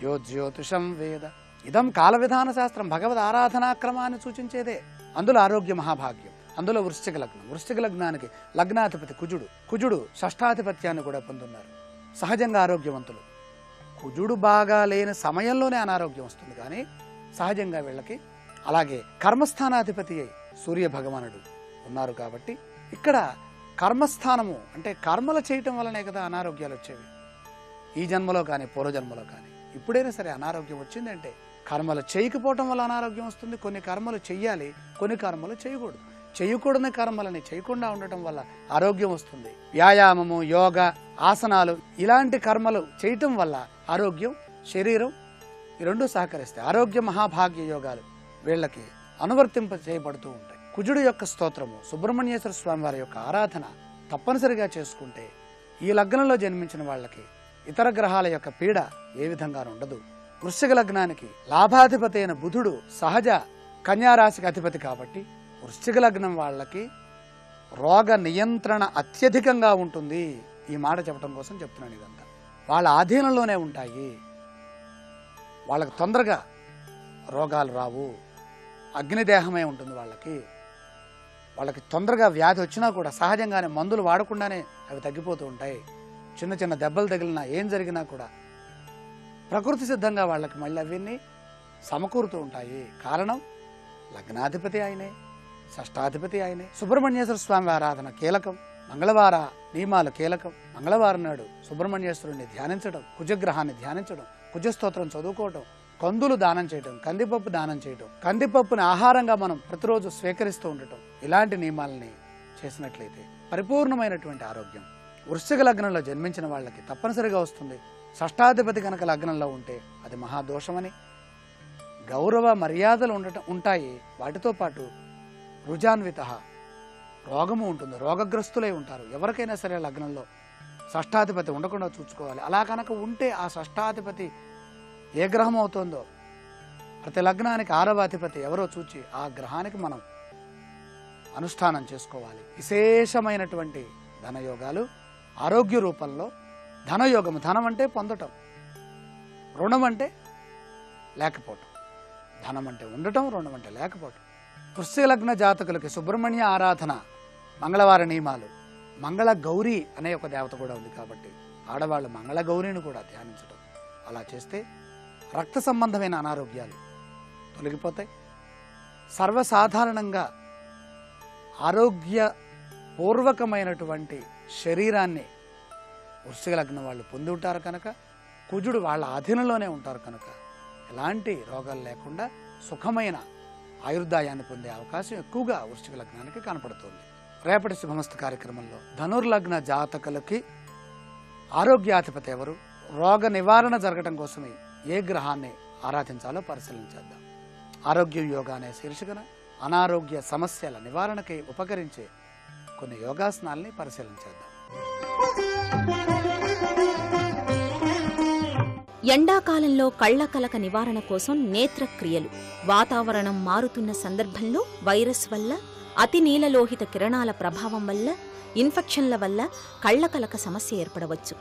S4: యో జ్యోతిషం వేద. ఇదం కాల విధాన శాస్త్రం భగవద్ ఆరాధనా క్రమాన్ని సూచించేదే. అందులో ఆరోగ్య మహాభాగ్యం, అందులో వృశ్చిక లగ్నం. వృశ్చిక లగ్నానికి లగ్నాధిపతి కుజుడు. కుజుడు షష్ఠాధిపత్యాన్ని కూడా పొందున్నారు. సహజంగా ఆరోగ్యవంతులు. కుజుడు బాగా లేని సమయంలోనే అనారోగ్యం వస్తుంది, కానీ సహజంగా వీళ్ళకి. అలాగే కర్మస్థానాధిపతి అయి సూర్య భగవానుడు ఉన్నారు కాబట్టి ఇక్కడ కర్మస్థానము అంటే కర్మలు చేయటం వల్లనే కదా అనారోగ్యాలు వచ్చేవి. ఈ జన్మలో కానీ పూర్వజన్మలో కానీ ఇప్పుడైనా సరే అనారోగ్యం వచ్చిందంటే కర్మలు చేయకపోవటం వల్ల అనారోగ్యం వస్తుంది. కొన్ని కర్మలు చెయ్యాలి, కొన్ని కర్మలు చేయకూడదు. చేయకూడని కర్మలని చేయకుండా ఉండటం వల్ల ఆరోగ్యం వస్తుంది. వ్యాయామము, యోగ, ఆసనాలు ఇలాంటి కర్మలు చేయటం వల్ల ఆరోగ్యం, శరీరం ఈ 2 సహకరిస్తాయి. ఆరోగ్య మహాభాగ్య యోగాలు వీళ్ళకి అనువర్తింప చేయబడుతూ ఉంటాయి. కుజుడు యొక్క స్తోత్రము, సుబ్రహ్మణ్యేశ్వర స్వామి వారి యొక్క ఆరాధన తప్పనిసరిగా చేసుకుంటే ఈ లగ్నంలో జన్మించిన వాళ్ళకి ఇతర గ్రహాల యొక్క పీడ ఏ విధంగా ఉండదు. వృశ్చిక లగ్నానికి లాభాధిపతి అయిన బుధుడు సహజ కన్యారాశికి అధిపతి కాబట్టి వృశ్చిక లగ్నం వాళ్ళకి రోగ నియంత్రణ అత్యధికంగా ఉంటుంది. ఈ మాట చెప్పడం కోసం చెప్తున్నాను. ఇదంతా వాళ్ళ ఆధీనంలోనే ఉంటాయి. వాళ్ళకి తొందరగా రోగాలు రావు. అగ్నిదేహమే ఉంటుంది వాళ్ళకి తొందరగా వ్యాధి వచ్చినా కూడా సహజంగానే మందులు వాడకుండానే అవి తగ్గిపోతూ ఉంటాయి. చిన్న చిన్న దెబ్బలు తగిలినా ఏం జరిగినా కూడా ప్రకృతి సిద్ధంగా వాళ్ళకి మళ్ళీ అవన్నీ సమకూరుతూ ఉంటాయి. కారణం లగ్నాధిపతి ఆయనే, షష్ఠాధిపతి ఆయనే. సుబ్రహ్మణ్యేశ్వర స్వామి ఆరాధన కీలకం. మంగళవార నియమాలు కీలకం. మంగళవారం నాడు సుబ్రహ్మణ్యేశ్వరుని ధ్యానించడం, కుజగ్రహాన్ని ధ్యానించడం, కుజస్తోత్రం చదువుకోవడం, కందులు దానం చేయడం, కందిపప్పు దానం చేయడం, కందిపప్పుని ఆహారంగా మనం ప్రతిరోజు స్వీకరిస్తూ ఉండటం, ఇలాంటి నియమాలని చేసినట్లయితే పరిపూర్ణమైనటువంటి ఆరోగ్యం వృశ్చిక లగ్నంలో జన్మించిన వాళ్ళకి తప్పనిసరిగా వస్తుంది. షష్ఠాధిపతి కనుక లగ్నంలో ఉంటే అది మహాదోషమని. గౌరవ మర్యాదలు ఉంటాయి. వాటితో పాటు రుజాన్విత, రోగము ఉంటుంది, రోగగ్రస్తులై ఉంటారు. ఎవరికైనా సరే లగ్నంలో షష్ఠాధిపతి ఉండకుండా చూసుకోవాలి. అలా కనుక ఉంటే ఆ షష్ఠాధిపతి ఏ గ్రహం అవుతుందో ప్రతి లగ్నానికి 6వ అధిపతి ఎవరో చూచి ఆ గ్రహానికి మనం అనుష్ఠానం చేసుకోవాలి. విశేషమైనటువంటి ధనయోగాలు ఆరోగ్య రూపంలో. ధనయోగము, ధనం అంటే పొందటం, రుణం అంటే లేకపోవటం. ధనం అంటే ఉండటం, రుణం అంటే లేకపోవటం. వృశ్చిక లగ్న జాతకులకి సుబ్రహ్మణ్య ఆరాధన, మంగళవార నియమాలు, మంగళ గౌరీ అనే ఒక దేవత కూడా ఉంది కాబట్టి ఆడవాళ్ళు మంగళ గౌరీని కూడా ధ్యానించడం. అలా చేస్తే రక్త సంబంధమైన అనారోగ్యాలు తొలగిపోతాయి. సర్వసాధారణంగా ఆరోగ్యపూర్వకమైనటువంటి శరీరాన్ని వృశ్చిక లగ్నం వాళ్ళు పొంది ఉంటారు కనుక, కుజుడు వాళ్ళ అధీనంలోనే ఉంటారు కనుక ఎలాంటి రోగాలు లేకుండా సుఖమైన ఆయుర్దాయాన్ని పొందే అవకాశం ఎక్కువగా వృశ్చిక లగ్నానికి కనపడుతుంది. రేపటి శుభమస్తు కార్యక్రమంలో ధనుర్లగ్న జాతకులకి ఆరోగ్యాధిపతి ఎవరు, రోగ నివారణ జరగడం కోసమే ఏ గ్రహాన్ని ఆరాధించాలో పరిశీలించేద్దాం. ఆరోగ్య యోగా అనే శీర్షికన అనారోగ్య సమస్యల నివారణకి ఉపకరించే కొన్ని యోగాసనాల్ని పరిశీలించేద్దాం.
S5: ఎండాకాలంలో కళ్ల కలక నివారణ కోసం నేత్రక్రియలు. వాతావరణం మారుతున్న సందర్భంలో వైరస్ వల్ల, అతి నీలలోహిత కిరణాల ప్రభావం వల్ల, ఇన్ఫెక్షన్ల వల్ల కళ్ల కలక సమస్య ఏర్పడవచ్చు.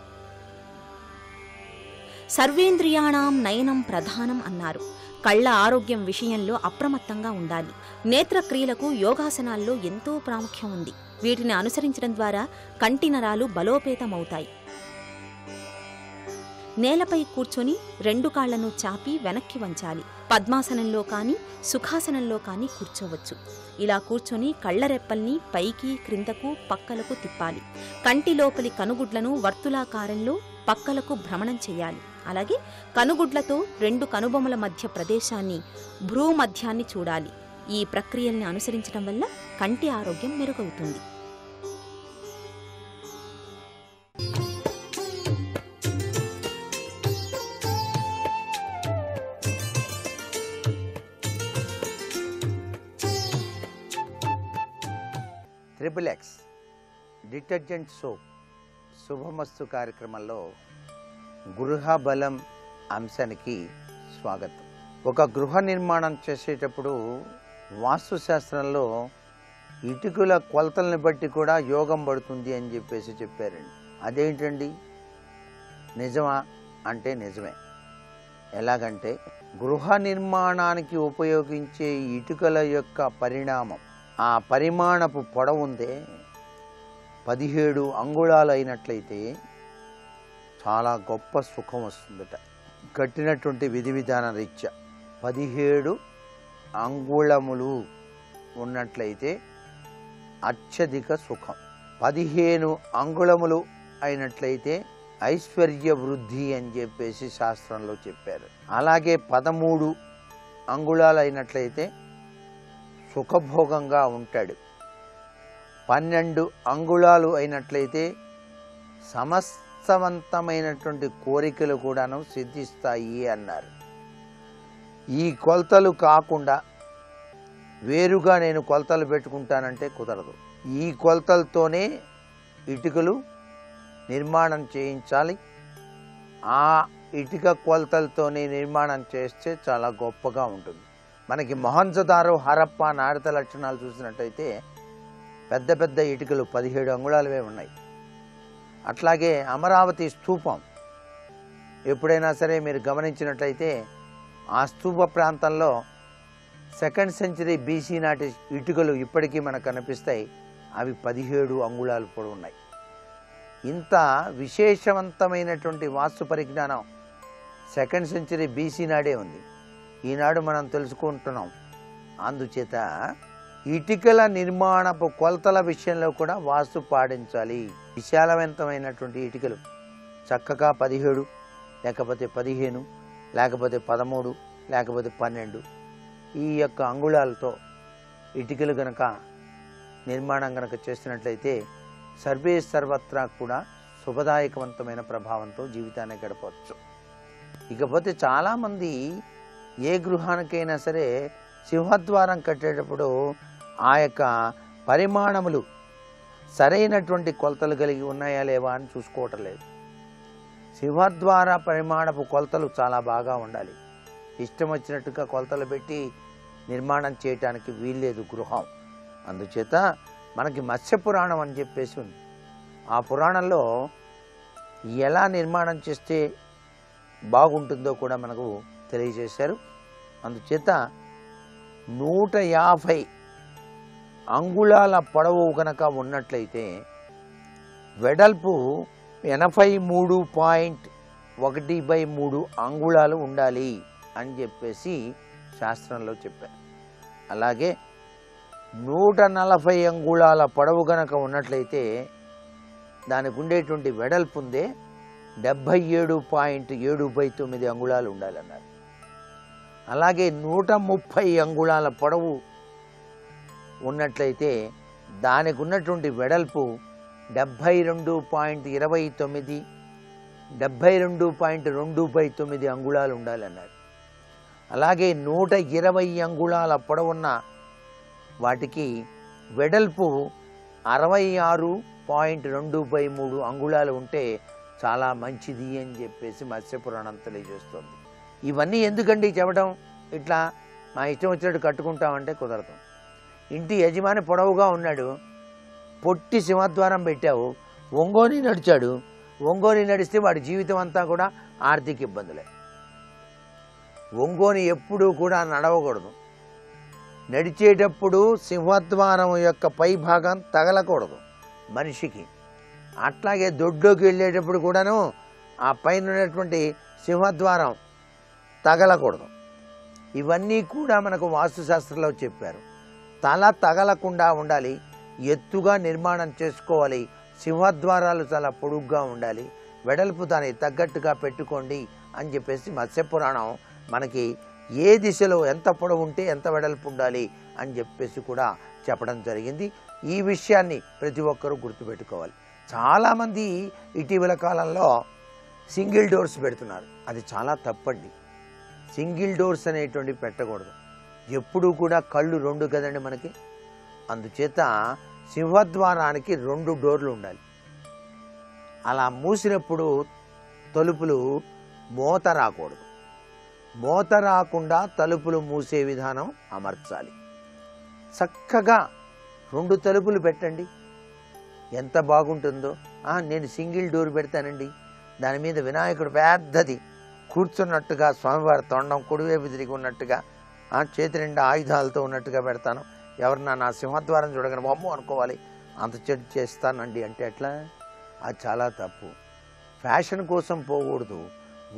S5: సర్వేంద్రియాణం నయనం ప్రధానం అన్నారు. కళ్ల ఆరోగ్యం విషయంలో అప్రమత్తంగా ఉండాలి. నేత్రక్రియలకు యోగాసనాల్లో ఎంతో ప్రాముఖ్యం ఉంది. వీటిని అనుసరించడం ద్వారా కంటి నరాలు బలోపేతమవుతాయి. నేలపై కూర్చొని 2 కాళ్లను చాపి వెనక్కి వంచాలి. పద్మాసనంలో కానీ సుఖాసనంలో కానీ కూర్చోవచ్చు. ఇలా కూర్చొని కళ్లరెప్పల్ని పైకి క్రిందకు పక్కలకు తిప్పాలి. కంటి లోపలి కనుగుడ్లను వర్తులాకారంలో పక్కలకు భ్రమణం చేయాలి. అలాగే కనుగుడ్లతో 2 కనుబొమల మధ్య ప్రదేశాన్ని, భ్రూమధ్యాన్ని చూడాలి. ఈ ప్రక్రియల్ని అనుసరించడం వల్ల కంటి ఆరోగ్యం మెరుగవుతుంది.
S3: ట్రిపుల్ ఎక్స్ డిటర్జెంట్ సోప్ శుభమస్తు కార్యక్రమంలో గృహ బలం అంశానికి స్వాగతం. ఒక గృహ నిర్మాణం చేసేటప్పుడు వాస్తుశాస్త్రంలో ఇటుకల కొలతల్ని బట్టి కూడా యోగం పడుతుంది అని చెప్పారండి. అదేంటండి, నిజమా అంటే నిజమే. ఎలాగంటే గృహ నిర్మాణానికి ఉపయోగించే ఇటుకల యొక్క పరిణామం, ఆ పరిమాణపు పొడవుందే 17 అంగుళాలు అయినట్లయితే చాలా గొప్ప సుఖం వస్తుందట. కట్టినటువంటి విధి విధాన రీత్యా 17 అంగుళములు ఉన్నట్లయితే అత్యధిక సుఖం. 15 అంగుళములు అయినట్లయితే ఐశ్వర్య వృద్ధి అని చెప్పేసి శాస్త్రంలో చెప్పారు. అలాగే 13 అంగుళాలు అయినట్లయితే సుఖభోగంగా ఉంటాడు. 12 అంగుళాలు అయినట్లయితే సమస్తవంతమైనటువంటి కోరికలు కూడాను సిద్ధిస్తాయి అన్నారు. ఈ కొలతలు కాకుండా వేరుగా నేను కొలతలు పెట్టుకుంటానంటే కుదరదు. ఈ కొలతలతోనే ఇటుకలు నిర్మాణం చేయించాలి. ఆ ఇటుక కొలతలతోనే నిర్మాణం చేస్తే చాలా గొప్పగా ఉంటుంది. మనకి మొహంజదారో, హరప్ప, నారద లక్షణాలు చూసినట్టయితే పెద్ద పెద్ద ఇటుకలు 17 అంగుళాలవే ఉన్నాయి. అట్లాగే అమరావతి స్తూపం ఎప్పుడైనా సరే మీరు గమనించినట్లయితే ఆ స్తూప ప్రాంతంలో 2nd సెంచరీ BC నాటి ఇటుకలు ఇప్పటికీ మనకు కనిపిస్తాయి. అవి 17 అంగుళాలు పొడవు ఉన్నాయి. ఇంత విశేషవంతమైనటువంటి వాస్తు పరిజ్ఞానం 2nd సెంచరీ BC నాడే ఉంది. ఈనాడు మనం తెలుసుకుంటున్నాం. అందుచేత ఇటుకల నిర్మాణపు కొలతల విషయంలో కూడా వాస్తు పాటించాలి. విశాలవంతమైనటువంటి ఇటుకలు చక్కగా 17, లేకపోతే 15, లేకపోతే 13, లేకపోతే 12 ఈ యొక్క అంగుళాలతో ఇటుకలు గనక నిర్మాణం గనక చేసినట్లయితే సర్వత్రా కూడా శుభదాయకవంతమైన ప్రభావంతో జీవితాన్ని గడపవచ్చు. ఇకపోతే చాలామంది ఏ గృహానికైనా సరే సింహద్వారం కట్టేటప్పుడు ఆ యొక్క పరిమాణములు సరైనటువంటి కొలతలు కలిగి ఉన్నాయా లేవా అని చూసుకోవటం లేదు. సింహద్వార పరిమాణపు కొలతలు చాలా బాగా ఉండాలి. ఇష్టం వచ్చినట్టుగా కొలతలు పెట్టి నిర్మాణం చేయటానికి వీల్లేదు గృహం. అందుచేత మనకి మత్స్య పురాణం అని చెప్పేసి ఉంది. ఆ పురాణంలో ఎలా నిర్మాణం చేస్తే బాగుంటుందో కూడా మనకు తెలియజేశారు. అందుచేత 150 అంగుళాల పొడవు కనుక ఉన్నట్లయితే వెడల్పు 83.13 అంగుళాలు ఉండాలి అని చెప్పేసి శాస్త్రంలో చెప్పారు. అలాగే 140 అంగుళాల పొడవు కనుక ఉన్నట్లయితే దానికి ఉండేటువంటి వెడల్పు ఉందే 77.79 అంగుళాలు ఉండాలన్నారు.
S6: అలాగే 130 అంగుళాల పొడవు ఉన్నట్లయితే దానికి ఉన్నటువంటి వెడల్పు 72.29 72.29 అంగుళాలు ఉండాలన్నారు. అలాగే 120 అంగుళాల పొడవున్న వాటికి వెడల్పు 66.23 అంగుళాలు ఉంటే చాలా మంచిది అని చెప్పేసి మత్స్యపురాణం తెలియజేస్తుంది. ఇవన్నీ ఎందుకండి చెప్పడం? ఇట్లా మా ఇష్టం వచ్చినట్టు కట్టుకుంటామంటే కుదరదు. ఇంటి యజమాని పొడవుగా ఉన్నాడు, పొట్టి సింహద్వారం పెట్టావు, ఒంగోని నడిచాడు, ఒంగోని నడిస్తే వాడి జీవితం అంతా కూడా ఆర్థిక ఇబ్బందులే. ఒంగోని ఎప్పుడూ కూడా నడవకూడదు. నడిచేటప్పుడు సింహద్వారం యొక్క పై భాగం తగలకూడదు మనిషికి. అట్లాగే దొడ్లోకి వెళ్ళేటప్పుడు కూడాను ఆ పైన ఉన్నటువంటి సింహద్వారం తగలకూడదు. ఇవన్నీ కూడా మనకు వాస్తుశాస్త్రంలో చెప్పారు. తల తగలకుండా ఉండాలి, ఎత్తుగా నిర్మాణం చేసుకోవాలి, సింహద్వారాలు చాలా పొడుగ్గా ఉండాలి, వెడల్పు దానికి తగ్గట్టుగా పెట్టుకోండి అని చెప్పేసి మత్స్యపురాణం మనకి ఏ దిశలో ఎంత పొడవు ఉంటే ఎంత వెడల్పు ఉండాలి అని చెప్పేసి కూడా చెప్పడం జరిగింది. ఈ విషయాన్ని ప్రతి ఒక్కరూ గుర్తుపెట్టుకోవాలి. చాలామంది ఇటీవల కాలంలో సింగిల్ డోర్స్ పెడుతున్నారు. అది చాలా తప్పండి. సింగిల్ డోర్స్ అనేటువంటి పెట్టకూడదు. ఎప్పుడూ కూడా కళ్ళు 2 కదండి మనకి. అందుచేత సింహద్వారానికి 2 డోర్లు ఉండాలి. అలా మూసినప్పుడు తలుపులు మూత రాకూడదు. మూత రాకుండా తలుపులు మూసే విధానం అమర్చాలి. చక్కగా 2 తలుపులు పెట్టండి, ఎంత బాగుంటుందో. నేను సింగిల్ డోర్ పెడతానండి, దాని మీద వినాయకుడు పెద్దది కూర్చున్నట్టుగా, స్వామివారి తొండం కుడివైపు తిరిగి ఉన్నట్టుగా, చేతి నిండా ఆయుధాలతో ఉన్నట్టుగా పెడతాను. ఎవరన్నా నా సింహద్వారం చూడగానే బొమ్మ అనుకోవాలి, అంత చెడు చేస్తానండి అంటే ఎట్లా? అది చాలా తప్పు. ఫ్యాషన్ కోసం పోకూడదు.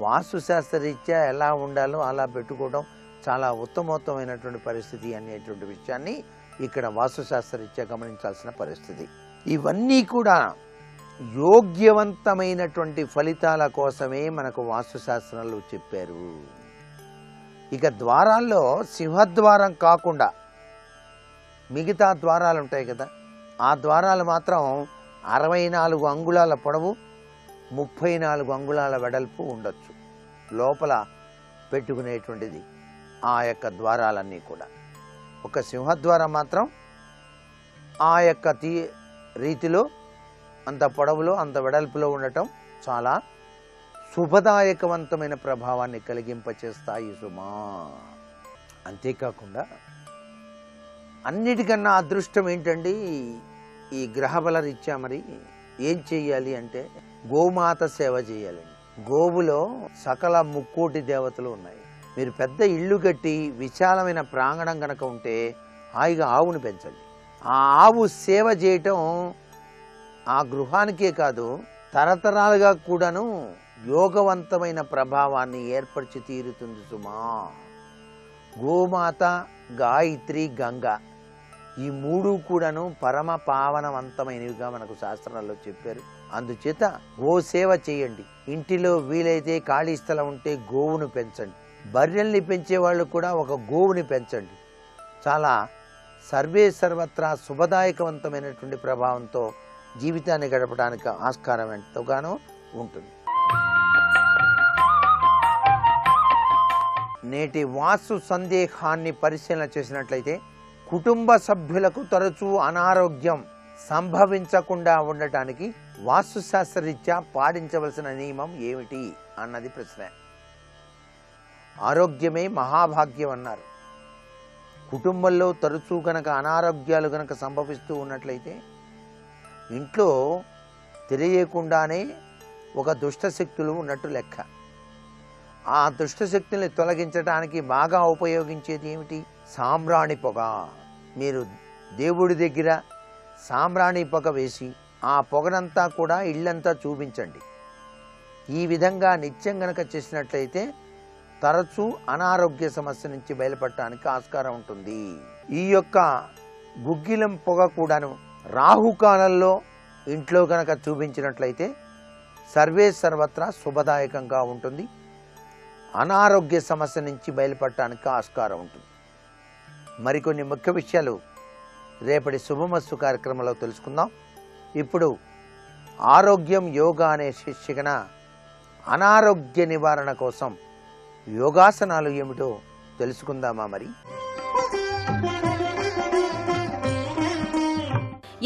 S6: వాస్తుశాస్త్రరీత్యా ఎలా ఉండాలో అలా పెట్టుకోవడం చాలా ఉత్తమోత్తమైనటువంటి పరిస్థితి అనేటువంటి విషయాన్ని ఇక్కడ వాస్తుశాస్త్రరీత్యా గమనించాల్సిన పరిస్థితి. ఇవన్నీ కూడా యోగ్యవంతమైనటువంటి ఫలితాల కోసమే మనకు వాస్తుశాస్త్రంలో చెప్పారు. ఇక ద్వారాల్లో సింహద్వారం కాకుండా మిగతా ద్వారాలు ఉంటాయి కదా, ఆ ద్వారాలు మాత్రం 64 అంగుళాల పొడవు, 34 అంగుళాల వెడల్పు ఉండొచ్చు లోపల పెట్టుకునేటువంటిది. ఆ యొక్క ద్వారాలన్నీ కూడా ఒక సింహద్వారం మాత్రం ఆ యొక్క రీతిలో అంత పొడవులో అంత వెడల్పులో ఉండటం చాలా శుభదాయకవంతమైన ప్రభావాన్ని కలిగింపచేస్తాయి సుమా. అంతేకాకుండా అన్నిటికన్నా అదృష్టం ఏంటండి, ఈ గ్రహబల రీత్యా మరి ఏం చెయ్యాలి అంటే గోమాత సేవ చేయాలండి. గోవులో సకల ముక్కోటి దేవతలు ఉన్నాయి. మీరు పెద్ద ఇల్లు కట్టి విశాలమైన ప్రాంగణం కనుక ఉంటే హాయిగా ఆవుని పెంచండి. ఆ ఆవు సేవ చేయటం ఆ గృహానికే కాదు తరతరాలుగా కూడాను యోగవంతమైన ప్రభావాన్ని ఏర్పరిచి తీరుతుంది సుమా. గోమాత, గాయత్రి, గంగ ఈ 3 కూడాను పరమ పావనవంతమైనవిగా మనకు శాస్త్రాల్లో చెప్పారు. అందుచేత గోసేవ చేయండి. ఇంటిలో వీలైతే ఖాళీ స్థలం ఉంటే గోవును పెంచండి. బర్రెల్ని పెంచే వాళ్ళు కూడా ఒక గోవుని పెంచండి. చాలా సర్వే సర్వత్రా శుభదాయకవంతమైనటువంటి ప్రభావంతో జీవితాన్ని గడపడానికి ఆస్కారం ఎంతగానో ఉంటుంది. నేటి వాస్తు సందేహాన్ని పరిశీలన చేసినట్లయితే కుటుంబ సభ్యులకు తరచూ అనారోగ్యం సంభవించకుండా ఉండటానికి వాస్తుశాస్త్రరీత్యా పాటించవలసిన నియమం ఏమిటి అన్నది ప్రశ్న. ఆరోగ్యమే మహాభాగ్యం అన్నారు. కుటుంబంలో తరచూ గనక అనారోగ్యాలు గనక సంభవిస్తూ ఉన్నట్లయితే ఇంట్లో తెలియకుండానే ఒక దుష్టశక్తులు ఉన్నట్టు లెక్క. ఆ దుష్టశక్తుల్ని తొలగించడానికి బాగా ఉపయోగించేది ఏమిటి? సాంబ్రాణి పొగ. మీరు దేవుడి దగ్గర సాంబ్రాణి పొగ వేసి ఆ పొగనంతా కూడా ఇల్లంతా చూపించండి. ఈ విధంగా నిత్యం గనక చేసినట్లయితే తరచూ అనారోగ్య సమస్య నుంచి బయలుపడటానికి ఆస్కారం ఉంటుంది. ఈ యొక్క గుగ్గిలం పొగ కూడాను రాహుకాలంలో ఇంట్లో గనక చూపించినట్లయితే సర్వే సర్వత్రా శుభదాయకంగా ఉంటుంది. అనారోగ్య సమస్య నుంచి బయలుపడటానికి ఆస్కారం ఉంటుంది. మరికొన్ని ముఖ్య విషయాలు రేపటి శుభమస్తు కార్యక్రమంలో తెలుసుకుందాం. ఇప్పుడు ఆరోగ్యం యోగా అనే శీర్షికన అనారోగ్య నివారణ కోసం యోగాసనాలు ఏమిటో తెలుసుకుందామా? మరి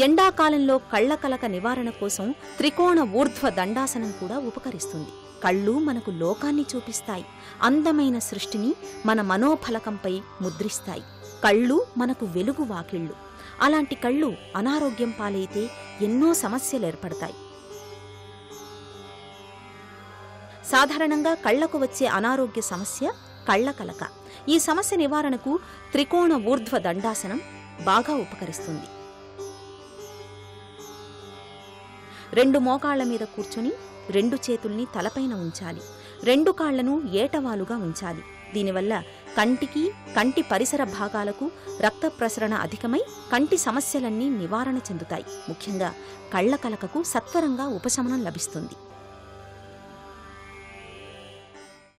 S5: ఎండాకాలంలో కళ్ల కలక నివారణ కోసం త్రికోణ ఊర్ధ్వ దండాసనం కూడా ఉపకరిస్తుంది. కళ్ళు మనకు లోకాన్ని చూపిస్తాయి, అందమైన సృష్టిని మన మనోఫలకంపై ముద్రిస్తాయి. కళ్ళు మనకు వెలుగు వాకిళ్ళు. అలాంటి కళ్ళు అనారోగ్యం పాలైతే ఎన్నో సమస్యలు ఏర్పడతాయి. సాధారణంగా కళ్లకు వచ్చే అనారోగ్య సమస్య కళ్ల కలక. ఈ సమస్య నివారణకు త్రికోణ ఊర్ధ్వ దండాసనం బాగా ఉపకరిస్తుంది. 2 మోకాళ్ల మీద కూర్చొని 2 చేతుల్ని తలపైన ఉంచాలి. 2 కాళ్లను ఏటవాలుగా ఉంచాలి. దీనివల్ల కంటికి, కంటి పరిసర భాగాలకు రక్త ప్రసరణ అధికమై కంటి సమస్యలన్నీ నివారణ చెందుతాయి. ముఖ్యంగా కళ్ల కలకకు సత్వరంగా ఉపశమనం లభిస్తుంది.